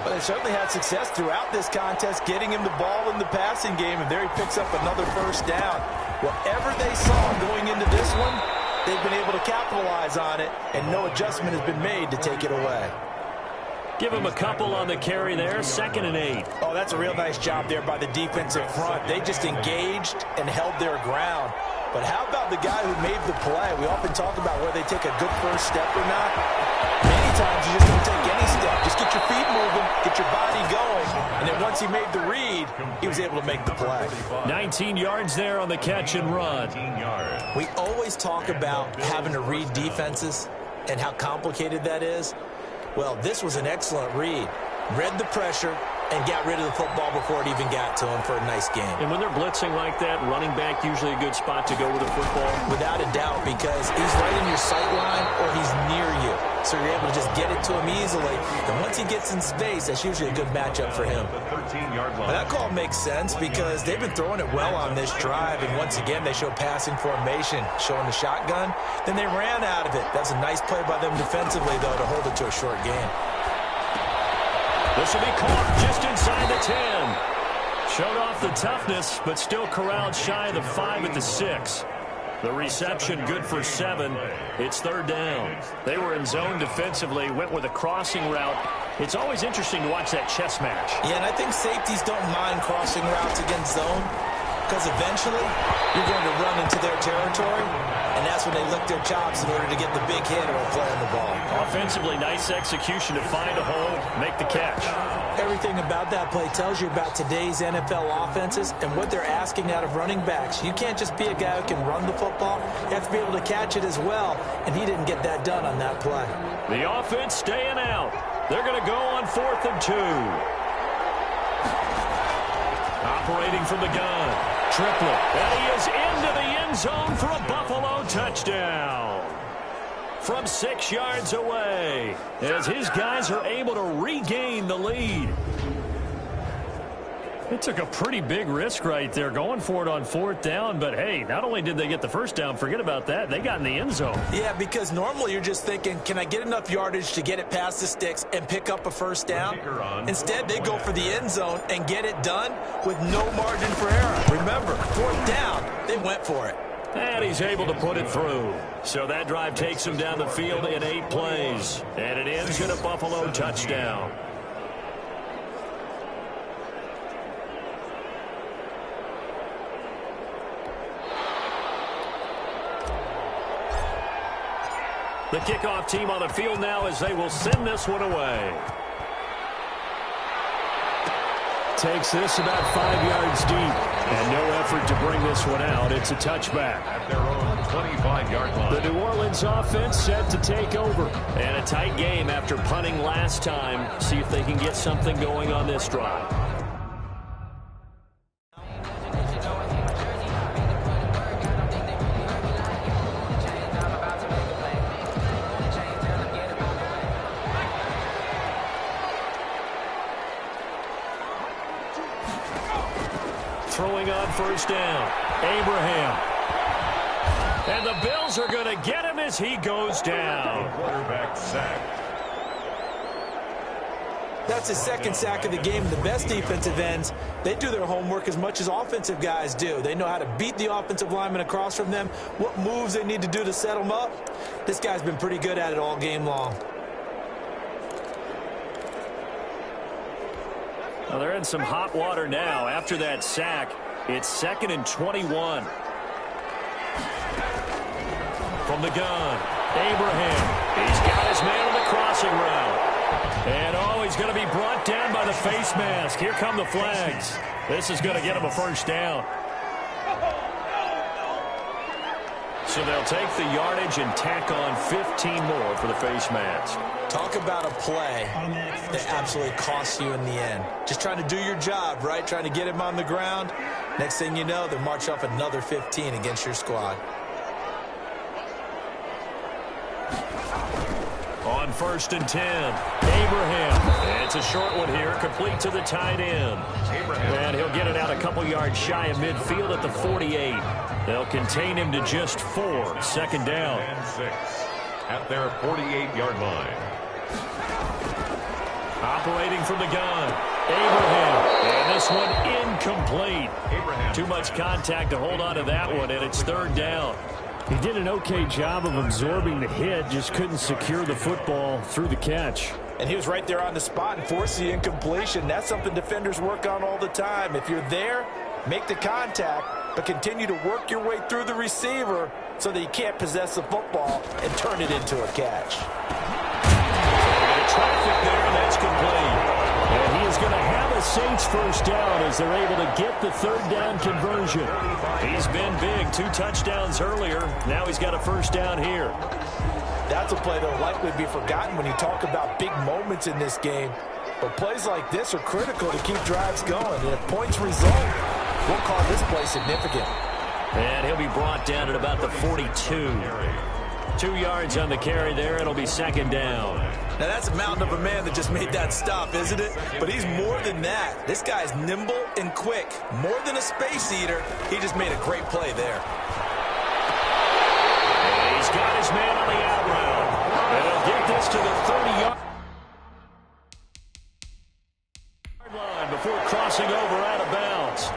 But they certainly had success throughout this contest, getting him the ball in the passing game, and there he picks up another first down. Whatever they saw going into this one, they've been able to capitalize on it, and no adjustment has been made to take it away. Give him a couple on the carry there, 2nd and 8. Oh, that's a real nice job there by the defensive front. They just engaged and held their ground. But how about the guy who made the play? We often talk about whether they take a good first step or not. Many times you just don't take any step. Just get your feet moving, get your body going, and then once he made the read, he was able to make the play. 19 yards there on the catch and run. We always talk about having to read defenses and how complicated that is. Well, this was an excellent read. Read the pressure and got rid of the football before it even got to him for a nice game. And when they're blitzing like that, running back usually a good spot to go with the football? Without a doubt, because he's right in your sight line or he's near you. So you're able to just get it to him easily. And once he gets in space, that's usually a good matchup for him. And that call makes sense because they've been throwing it well on this drive. And once again, they show passing formation, showing the shotgun. Then they ran out of it. That's a nice play by them defensively, though, to hold it to a short game. This will be caught just inside the 10. Showed off the toughness, but still corralled shy of the 5 at the 6. The reception good for 7. It's 3rd down. They were in zone defensively, went with a crossing route. It's always interesting to watch that chess match. Yeah, and I think safeties don't mind crossing routes against zone because eventually you're going to run into their territory, and that's when they lick their chops in order to get the big hit or a play on the ball. Offensively, nice execution to find a hole, make the catch. Everything about that play tells you about today's NFL offenses and what they're asking out of running backs. You can't just be a guy who can run the football. You have to be able to catch it as well, and he didn't get that done on that play. The offense staying out. They're going to go on 4th and 2. Operating from the gun. Triplett. And he is into the end zone for a Buffalo touchdown. From 6 yards away, as his guys are able to regain the lead. It took a pretty big risk right there going for it on 4th down, but hey, not only did they get the first down, forget about that, they got in the end zone. Yeah, because normally you're just thinking, can I get enough yardage to get it past the sticks and pick up a first down? Instead, they go for the end zone and get it done with no margin for error. Remember, 4th down, they went for it. And he's able to put it through. So that drive takes him down the field in 8 plays. And it ends in a Buffalo touchdown. The kickoff team on the field now as they will send this one away. Takes this about 5 yards deep. And no effort to bring this one out. It's a touchback. At their own 25-yard line. The New Orleans offense set to take over. And a tight game after punting last time. See if they can get something going on this drive. Throwing on first down, Abraham. And the Bills are going to get him as he goes down. Quarterback sack. That's his 2nd sack of the game. The best defensive ends, they do their homework as much as offensive guys do. They know how to beat the offensive lineman across from them, what moves they need to do to set them up. This guy's been pretty good at it all game long. Well, they're in some hot water now. After that sack, it's 2nd and 21. From the gun, Abraham, he's got his man on the crossing route. And, he's going to be brought down by the face mask. Here come the flags. This is going to get him a first down. So they'll take the yardage and tack on 15 more for the face mask. Talk about a play that absolutely costs you in the end. Just trying to do your job, right? Trying to get him on the ground. Next thing you know, they march off another 15 against your squad. On 1st and 10, Abraham. It's a short one here, complete to the tight end. And he'll get it out a couple yards shy of midfield at the 48. They'll contain him to just 4. 2nd down. And 6 at their 48-yard line. Operating from the gun, Abraham. And this one incomplete. Abraham. Too much contact to hold on to that one, and it's 3rd down. He did an okay job of absorbing the hit, just couldn't secure the football through the catch. And he was right there on the spot and forced the incompletion. That's something defenders work on all the time. If you're there, make the contact, but continue to work your way through the receiver so that you can't possess the football and turn it into a catch. Traffic there, and that's complete. And he is going to have a Saints first down as they're able to get the 3rd down conversion. He's been big, 2 touchdowns earlier. Now he's got a first down here. That's a play that will likely be forgotten when you talk about big moments in this game. But plays like this are critical to keep drives going. And if points result, we'll call this play significant. And he'll be brought down at about the 42. 2 yards on the carry there. It'll be 2nd down. Now, that's a mountain of a man that just made that stop, isn't it? But he's more than that. This guy's nimble and quick. More than a space eater, he just made a great play there. And he's got his man on the out route. And he'll get this to the 30-yard line before crossing over out of bounds.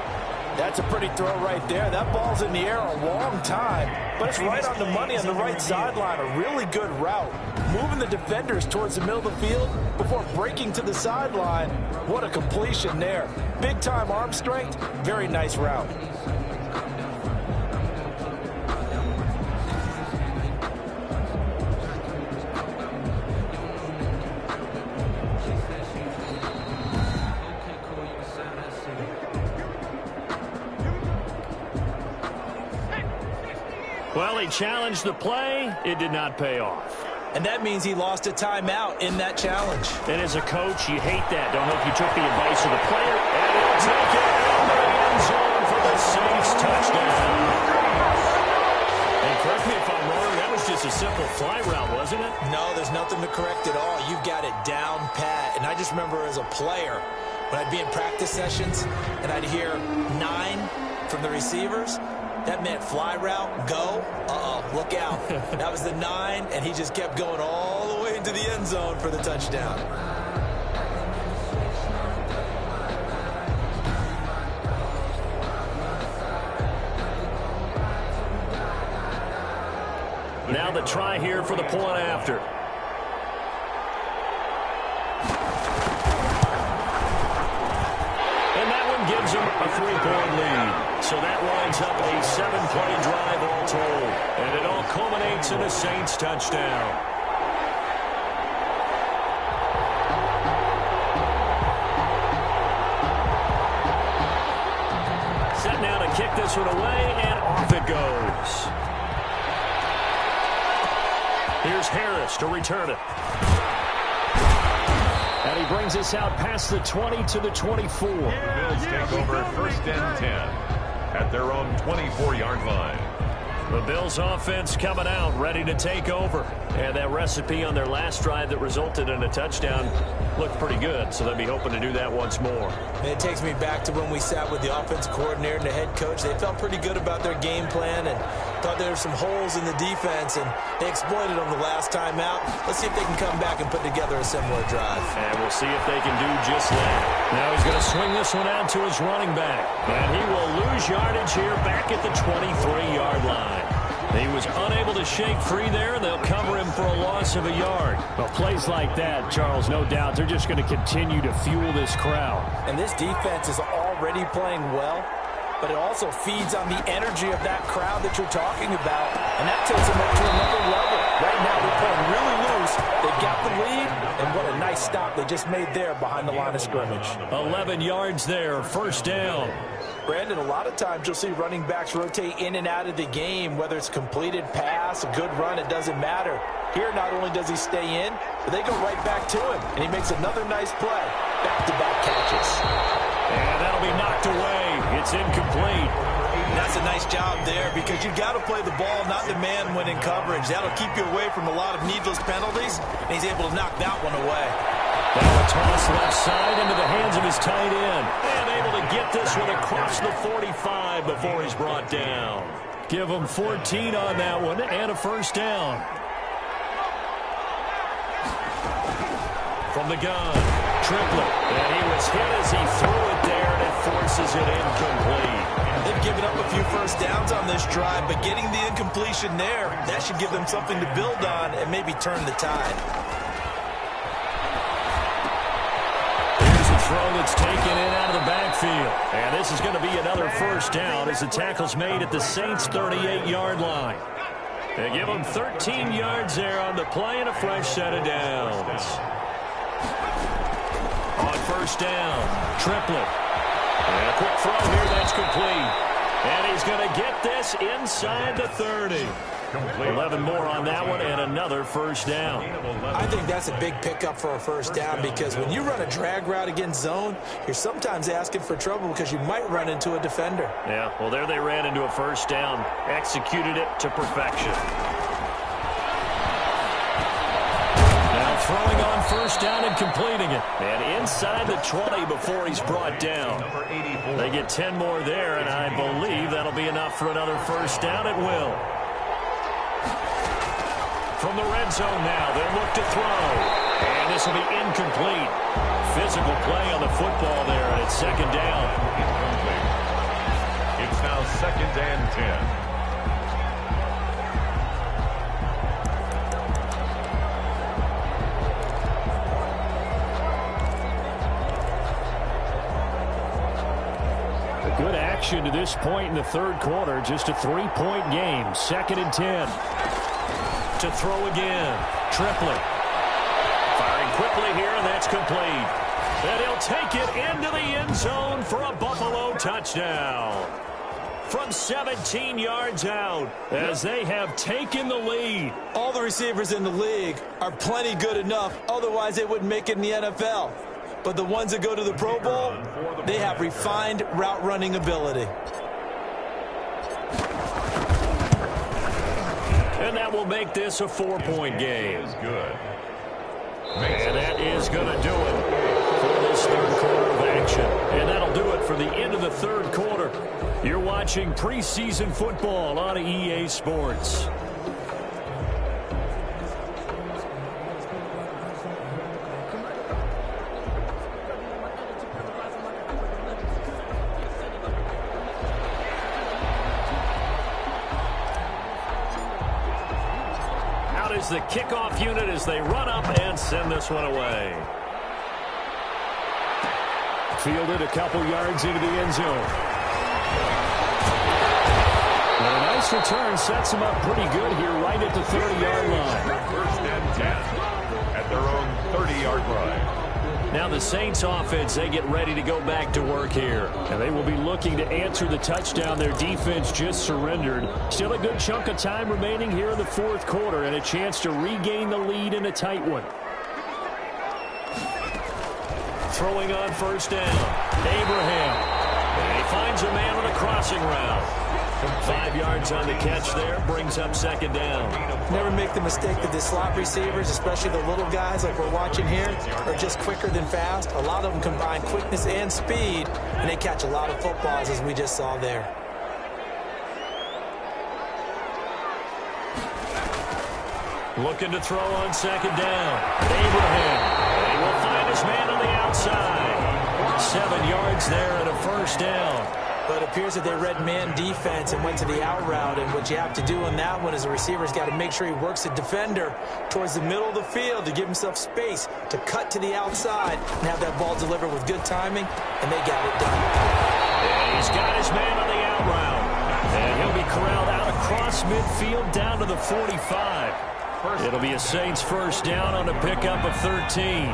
That's a pretty throw right there. That ball's in the air a long time, but it's right on the money on the right sideline. A really good route. Moving the defenders towards the middle of the field before breaking to the sideline. What a completion there. Big-time arm strength. Very nice route. Well, he challenged the play. It did not pay off. And that means he lost a timeout in that challenge. And as a coach, you hate that. Don't know if you took the advice of the player. And he'll take it out of the end zone for the Saints touchdown. And correct me if I'm wrong, that was just a simple fly route, wasn't it? No, there's nothing to correct at all. You've got it down pat. And I just remember as a player, when I'd be in practice sessions and I'd hear 9 from the receivers, that meant fly route, go, look out. That was the 9, and he just kept going all the way into the end zone for the touchdown. Now the try here for the point after. And that one gives him a 3-point lead. So that winds up a 7-play drive all told. And it all culminates in a Saints touchdown. Set now to kick this one away, and off it goes. Here's Harris to return it. And he brings us out past the 20 to the 24. The Bills take over 1st and 10 at their own 24-yard line. The Bills offense coming out, ready to take over. And that recipe on their last drive that resulted in a touchdown looked pretty good, so they'll be hoping to do that once more. And it takes me back to when we sat with the offensive coordinator and the head coach. They felt pretty good about their game plan and thought there were some holes in the defense, and they exploited them the last time out. Let's see if they can come back and put together a similar drive. And we'll see if they can do just that. Now he's going to swing this one out to his running back. And he will lose yardage here back at the 23-yard line. He was unable to shake free there. They'll cover him for a loss of a yard. Well, plays like that, Charles, no doubt, they're just going to continue to fuel this crowd. And this defense is already playing well, but it also feeds on the energy of that crowd that you're talking about, and that takes them up to another level. Right now, got the lead, and what a nice stop they just made there behind the line of scrimmage. 11 yards there, first down. Brandon, a lot of times you'll see running backs rotate in and out of the game, whether it's a completed pass, a good run, it doesn't matter. Here, not only does he stay in, but they go right back to him, and he makes another nice play. Back-to-back catches. And that'll be knocked away. It's incomplete. That's a nice job there because you've got to play the ball, not the man when in coverage. That'll keep you away from a lot of needless penalties, and he's able to knock that one away. Now a toss left side into the hands of his tight end. And able to get this one across the 45 before he's brought down. Give him 14 on that one and a first down. From the gun, Triplett. And he was hit as he threw it there, and it forces it incomplete. They've given up a few first downs on this drive, but getting the incompletion there, that should give them something to build on and maybe turn the tide. Here's a throw that's taken in out of the backfield. And this is going to be another first down as the tackle's made at the Saints' 38-yard line. They give them 13 yards there on the play and a fresh set of downs. On first down, Triplett. And a quick throw here that's complete. And he's going to get this inside the 30. 11 more on that one and another first down. I think that's a big pickup for a first down because when you run a drag route against zone, you're sometimes asking for trouble because you might run into a defender. Yeah, well, there they ran into a first down, executed it to perfection. Now throwing on first down and completing it. And inside the 20 before he's brought down. They get 10 more there, and I believe that'll be enough for another first down. It will. From the red zone now, they'll look to throw. And this will be incomplete. Physical play on the football there, and it's second down. It's now 2nd and 10. Good action to this point in the third quarter. Just a 3-point game. 2nd and 10. To throw again. Triplett. Firing quickly here, and that's complete. And he'll take it into the end zone for a Buffalo touchdown. From 17 yards out as they have taken the lead. All the receivers in the league are plenty good enough. Otherwise, they wouldn't make it in the NFL. But the ones that go to the Pro Bowl, they have refined route running ability. And that will make this a 4-point game. Good. And that is going to do it for this third quarter of action. And that'll do it for the end of the third quarter. You're watching preseason football on EA Sports. The kickoff unit as they run up and send this one away. Fielded a couple yards into the end zone. And a nice return sets them up pretty good here right at the 30-yard line. 1st and 10 at their own 30-yard line. Now the Saints offense, they get ready to go back to work here. And they will be looking to answer the touchdown their defense just surrendered. Still a good chunk of time remaining here in the fourth quarter and a chance to regain the lead in a tight one. Throwing on first down. Abraham. And he finds a man on a crossing route. 5 yards on the catch there, brings up second down. Never make the mistake that the slot receivers, especially the little guys like we're watching here, are just quicker than fast. A lot of them combine quickness and speed, and they catch a lot of footballs, as we just saw there. Looking to throw on second down. Abraham. And he will find his man on the outside. 7 yards there and a first down. But it appears that they read man defense and went to the out route. And what you have to do in that one is the receiver's got to make sure he works the defender towards the middle of the field to give himself space to cut to the outside and have that ball delivered with good timing, and they got it done. And he's got his man on the out route. And he'll be corralled out across midfield down to the 45. It'll be a Saints first down on a pickup of 13.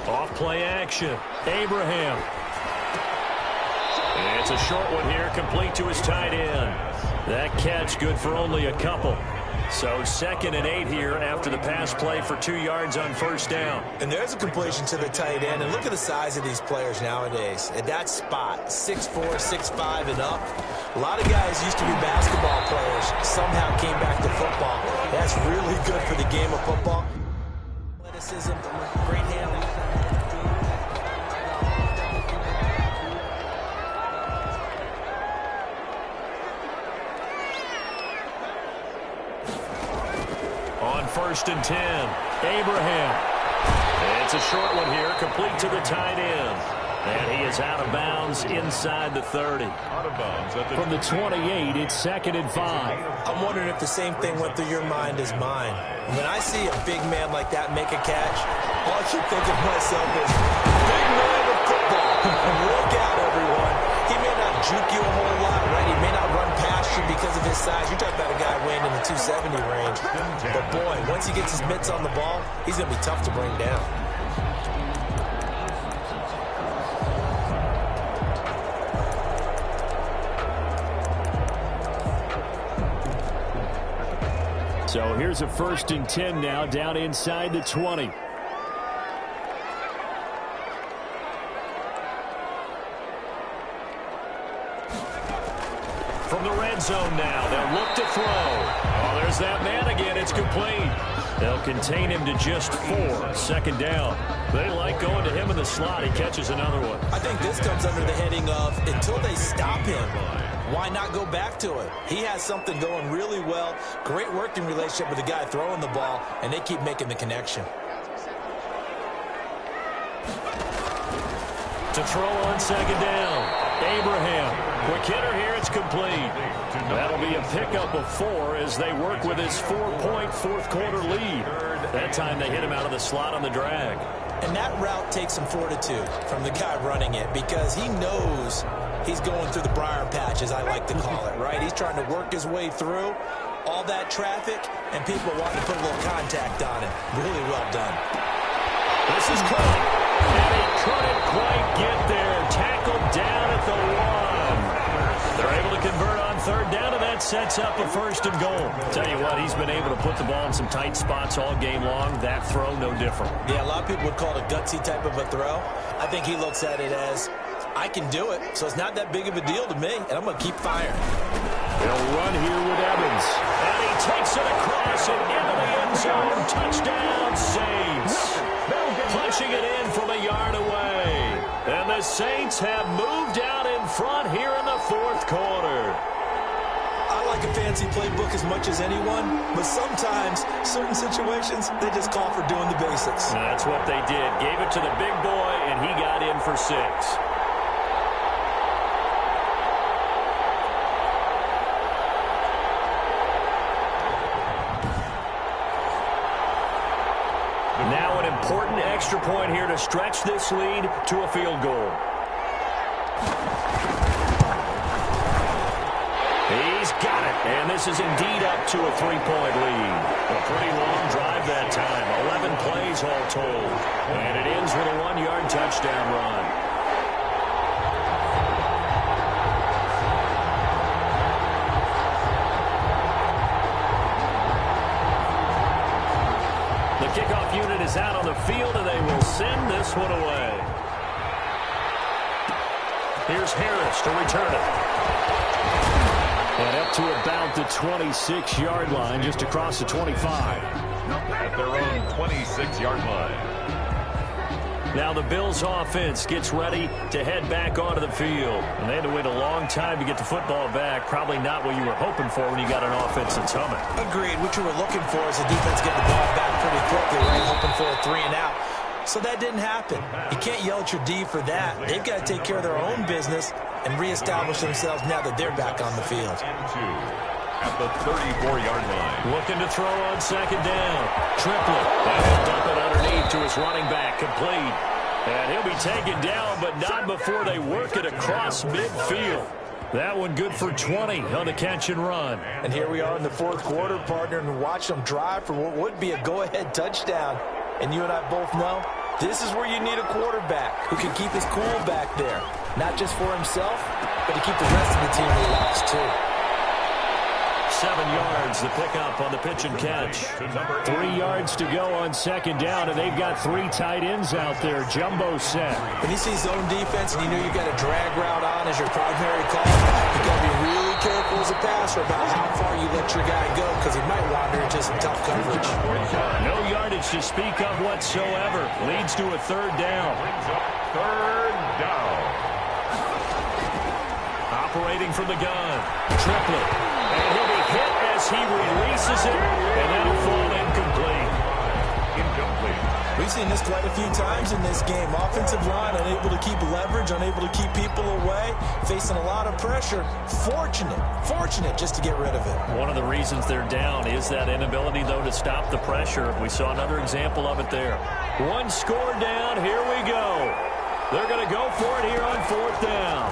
Off play action. Abraham. And it's a short one here, complete to his tight end. That catch good for only a couple. So 2nd and 8 here after the pass play for 2 yards on first down. And there's a completion to the tight end. And look at the size of these players nowadays. At that spot, 6'4", 6'5", and up. A lot of guys used to be basketball players, somehow came back to football. That's really good for the game of football. Athleticism, great handling. On 1st and 10, Abraham. It's a short one here, complete to the tight end. And he is out of bounds inside the 30. Out of bounds at the From the 28, it's 2nd and 5. I'm wondering if the same thing went through your mind as mine. When I see a big man like that make a catch, all I keep thinking to myself is, big man of football. Look out, everyone. He may not juke you a whole lot, right? He may not run past you because of his size. You're talking about a guy weighing in the 270 range. But, boy, once he gets his mitts on the ball, he's going to be tough to bring down. So here's a 1st and 10 now, down inside the 20. From the red zone now, they'll look to throw. Oh, there's that man again. It's complete. They'll contain him to just 4. 2nd down. They like going to him in the slot. He catches another one. I think this comes under the heading of, until they stop him, why not go back to it? He has something going really well. Great working relationship with the guy throwing the ball, and they keep making the connection. To throw on 2nd down. Abraham. Quick hitter here. It's complete. That'll be a pickup of 4 as they work with his 4-point 4th quarter lead. That time they hit him out of the slot on the drag. And that route takes some fortitude from the guy running it because he knows he's going through the briar patch, as I like to call it, right? He's trying to work his way through all that traffic, and people wanting to put a little contact on it. Really well done. This is caught, and he couldn't quite get there. Tackled down at the 1. They're able to convert on 3rd down, and that sets up a 1st and goal. Tell you what, he's been able to put the ball in some tight spots all game long. That throw, no different. Yeah, a lot of people would call it a gutsy type of a throw. I think he looks at it as, I can do it, so it's not that big of a deal to me, and I'm going to keep firing. They'll run here with Evans. And he takes it across and into the end zone. Touchdown, Saints. Punching it in from a yard away. And the Saints have moved out in front here in the 4th quarter. I like a fancy playbook as much as anyone, but sometimes, certain situations, they just call for doing the basics. And that's what they did. Gave it to the big boy, and he got in for 6. Now an important extra point here to stretch this lead to a field goal. He's got it, and this is indeed up to a 3-point lead. A pretty long drive that time, 11 plays all told. And it ends with a 1-yard touchdown run. The kickoff unit is out on the field, and they will send this one away. Here's Harris to return it. And up to about the 26-yard line, just across the 25. At their own 26-yard line. Now the Bills offense gets ready to head back onto the field. And they had to wait a long time to get the football back. Probably not what you were hoping for when you got an offense that's humming. Agreed. What you were looking for is the defense getting the ball back pretty quickly, right? Hoping for a 3 and out. So that didn't happen. You can't yell at your D for that. They've got to take care of their own business and reestablish themselves now that they're back on the field. At the 34-yard line. Looking to throw on 2nd down. Triplett. And he'll dump it underneath to his running back. Complete. And he'll be taken down, but not before they work it across midfield. That one good for 20 on the catch and run. And here we are in the fourth quarter, partner, and watch them drive for what would be a go-ahead touchdown. And you and I both know this is where you need a quarterback who can keep his cool back there. Not just for himself, but to keep the rest of the team relaxed, too. 7 yards, the pickup on the pitch and catch. 3 yards to go on second down, and they've got 3 tight ends out there. Jumbo set. When you see zone defense and you know you got a drag route on as your primary call, you got to be really careful as a passer about how far you let your guy go because he might wander into some tough coverage. No yardage to speak of whatsoever. Leads to a third down. Third down. Operating from the gun. Triplet. And he'll be hit as he releases it, and that'll fall incomplete. We've seen this quite a few times in this game. Offensive line unable to keep leverage, unable to keep people away, facing a lot of pressure. Fortunate just to get rid of it. One of the reasons they're down is that inability, though, to stop the pressure. We saw another example of it there. One score down. Here we go. They're going to go for it here on fourth down.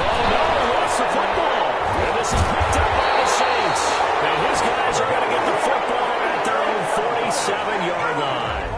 Oh, no, lost the football. And this is picked up by the Saints. And his guys are going to get the football at their own 47-yard line.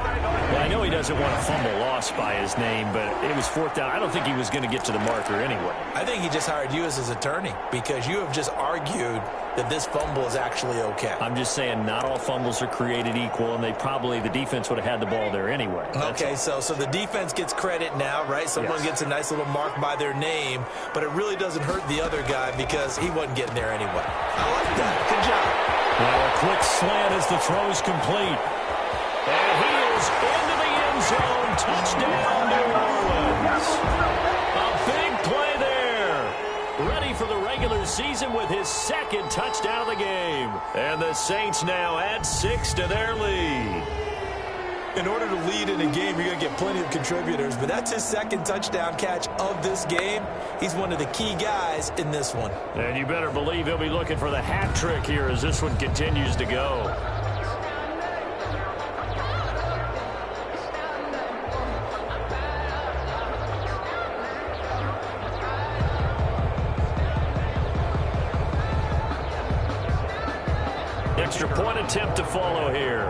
Well, I know he doesn't want a fumble lost by his name, but it was fourth down. I don't think he was going to get to the marker anyway. I think he just hired you as his attorney because you have just argued that this fumble is actually okay. I'm just saying not all fumbles are created equal, and the defense would have had the ball there anyway. Okay, so the defense gets credit now, right? Someone gets a nice little mark by their name, but it really doesn't hurt the other guy because he wasn't getting there anyway. I like that. Good job. Now a quick slant as the throw's complete. And he is into the end zone. Touchdown, New Orleans. A big play there. Ready for the regular season with his second touchdown of the game. And the Saints now add 6 to their lead. In order to lead in a game, you're going to get plenty of contributors, but that's his second touchdown catch of this game. He's one of the key guys in this one. And you better believe he'll be looking for the hat trick here as this one continues to go. Extra point attempt to follow here.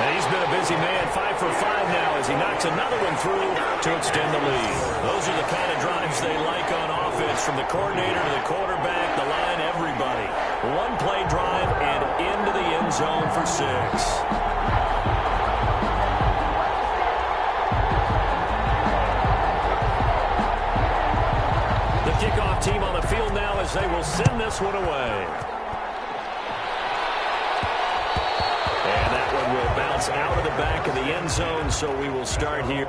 And he's been a busy man, 5 for 5 now as he knocks another one through to extend the lead. Those are the kind of drives they like on offense, from the coordinator to the quarterback, the line, everybody. One play drive and into the end zone for 6. Kickoff team on the field now as they will send this one away. And that one will bounce out of the back of the end zone, so we will start here.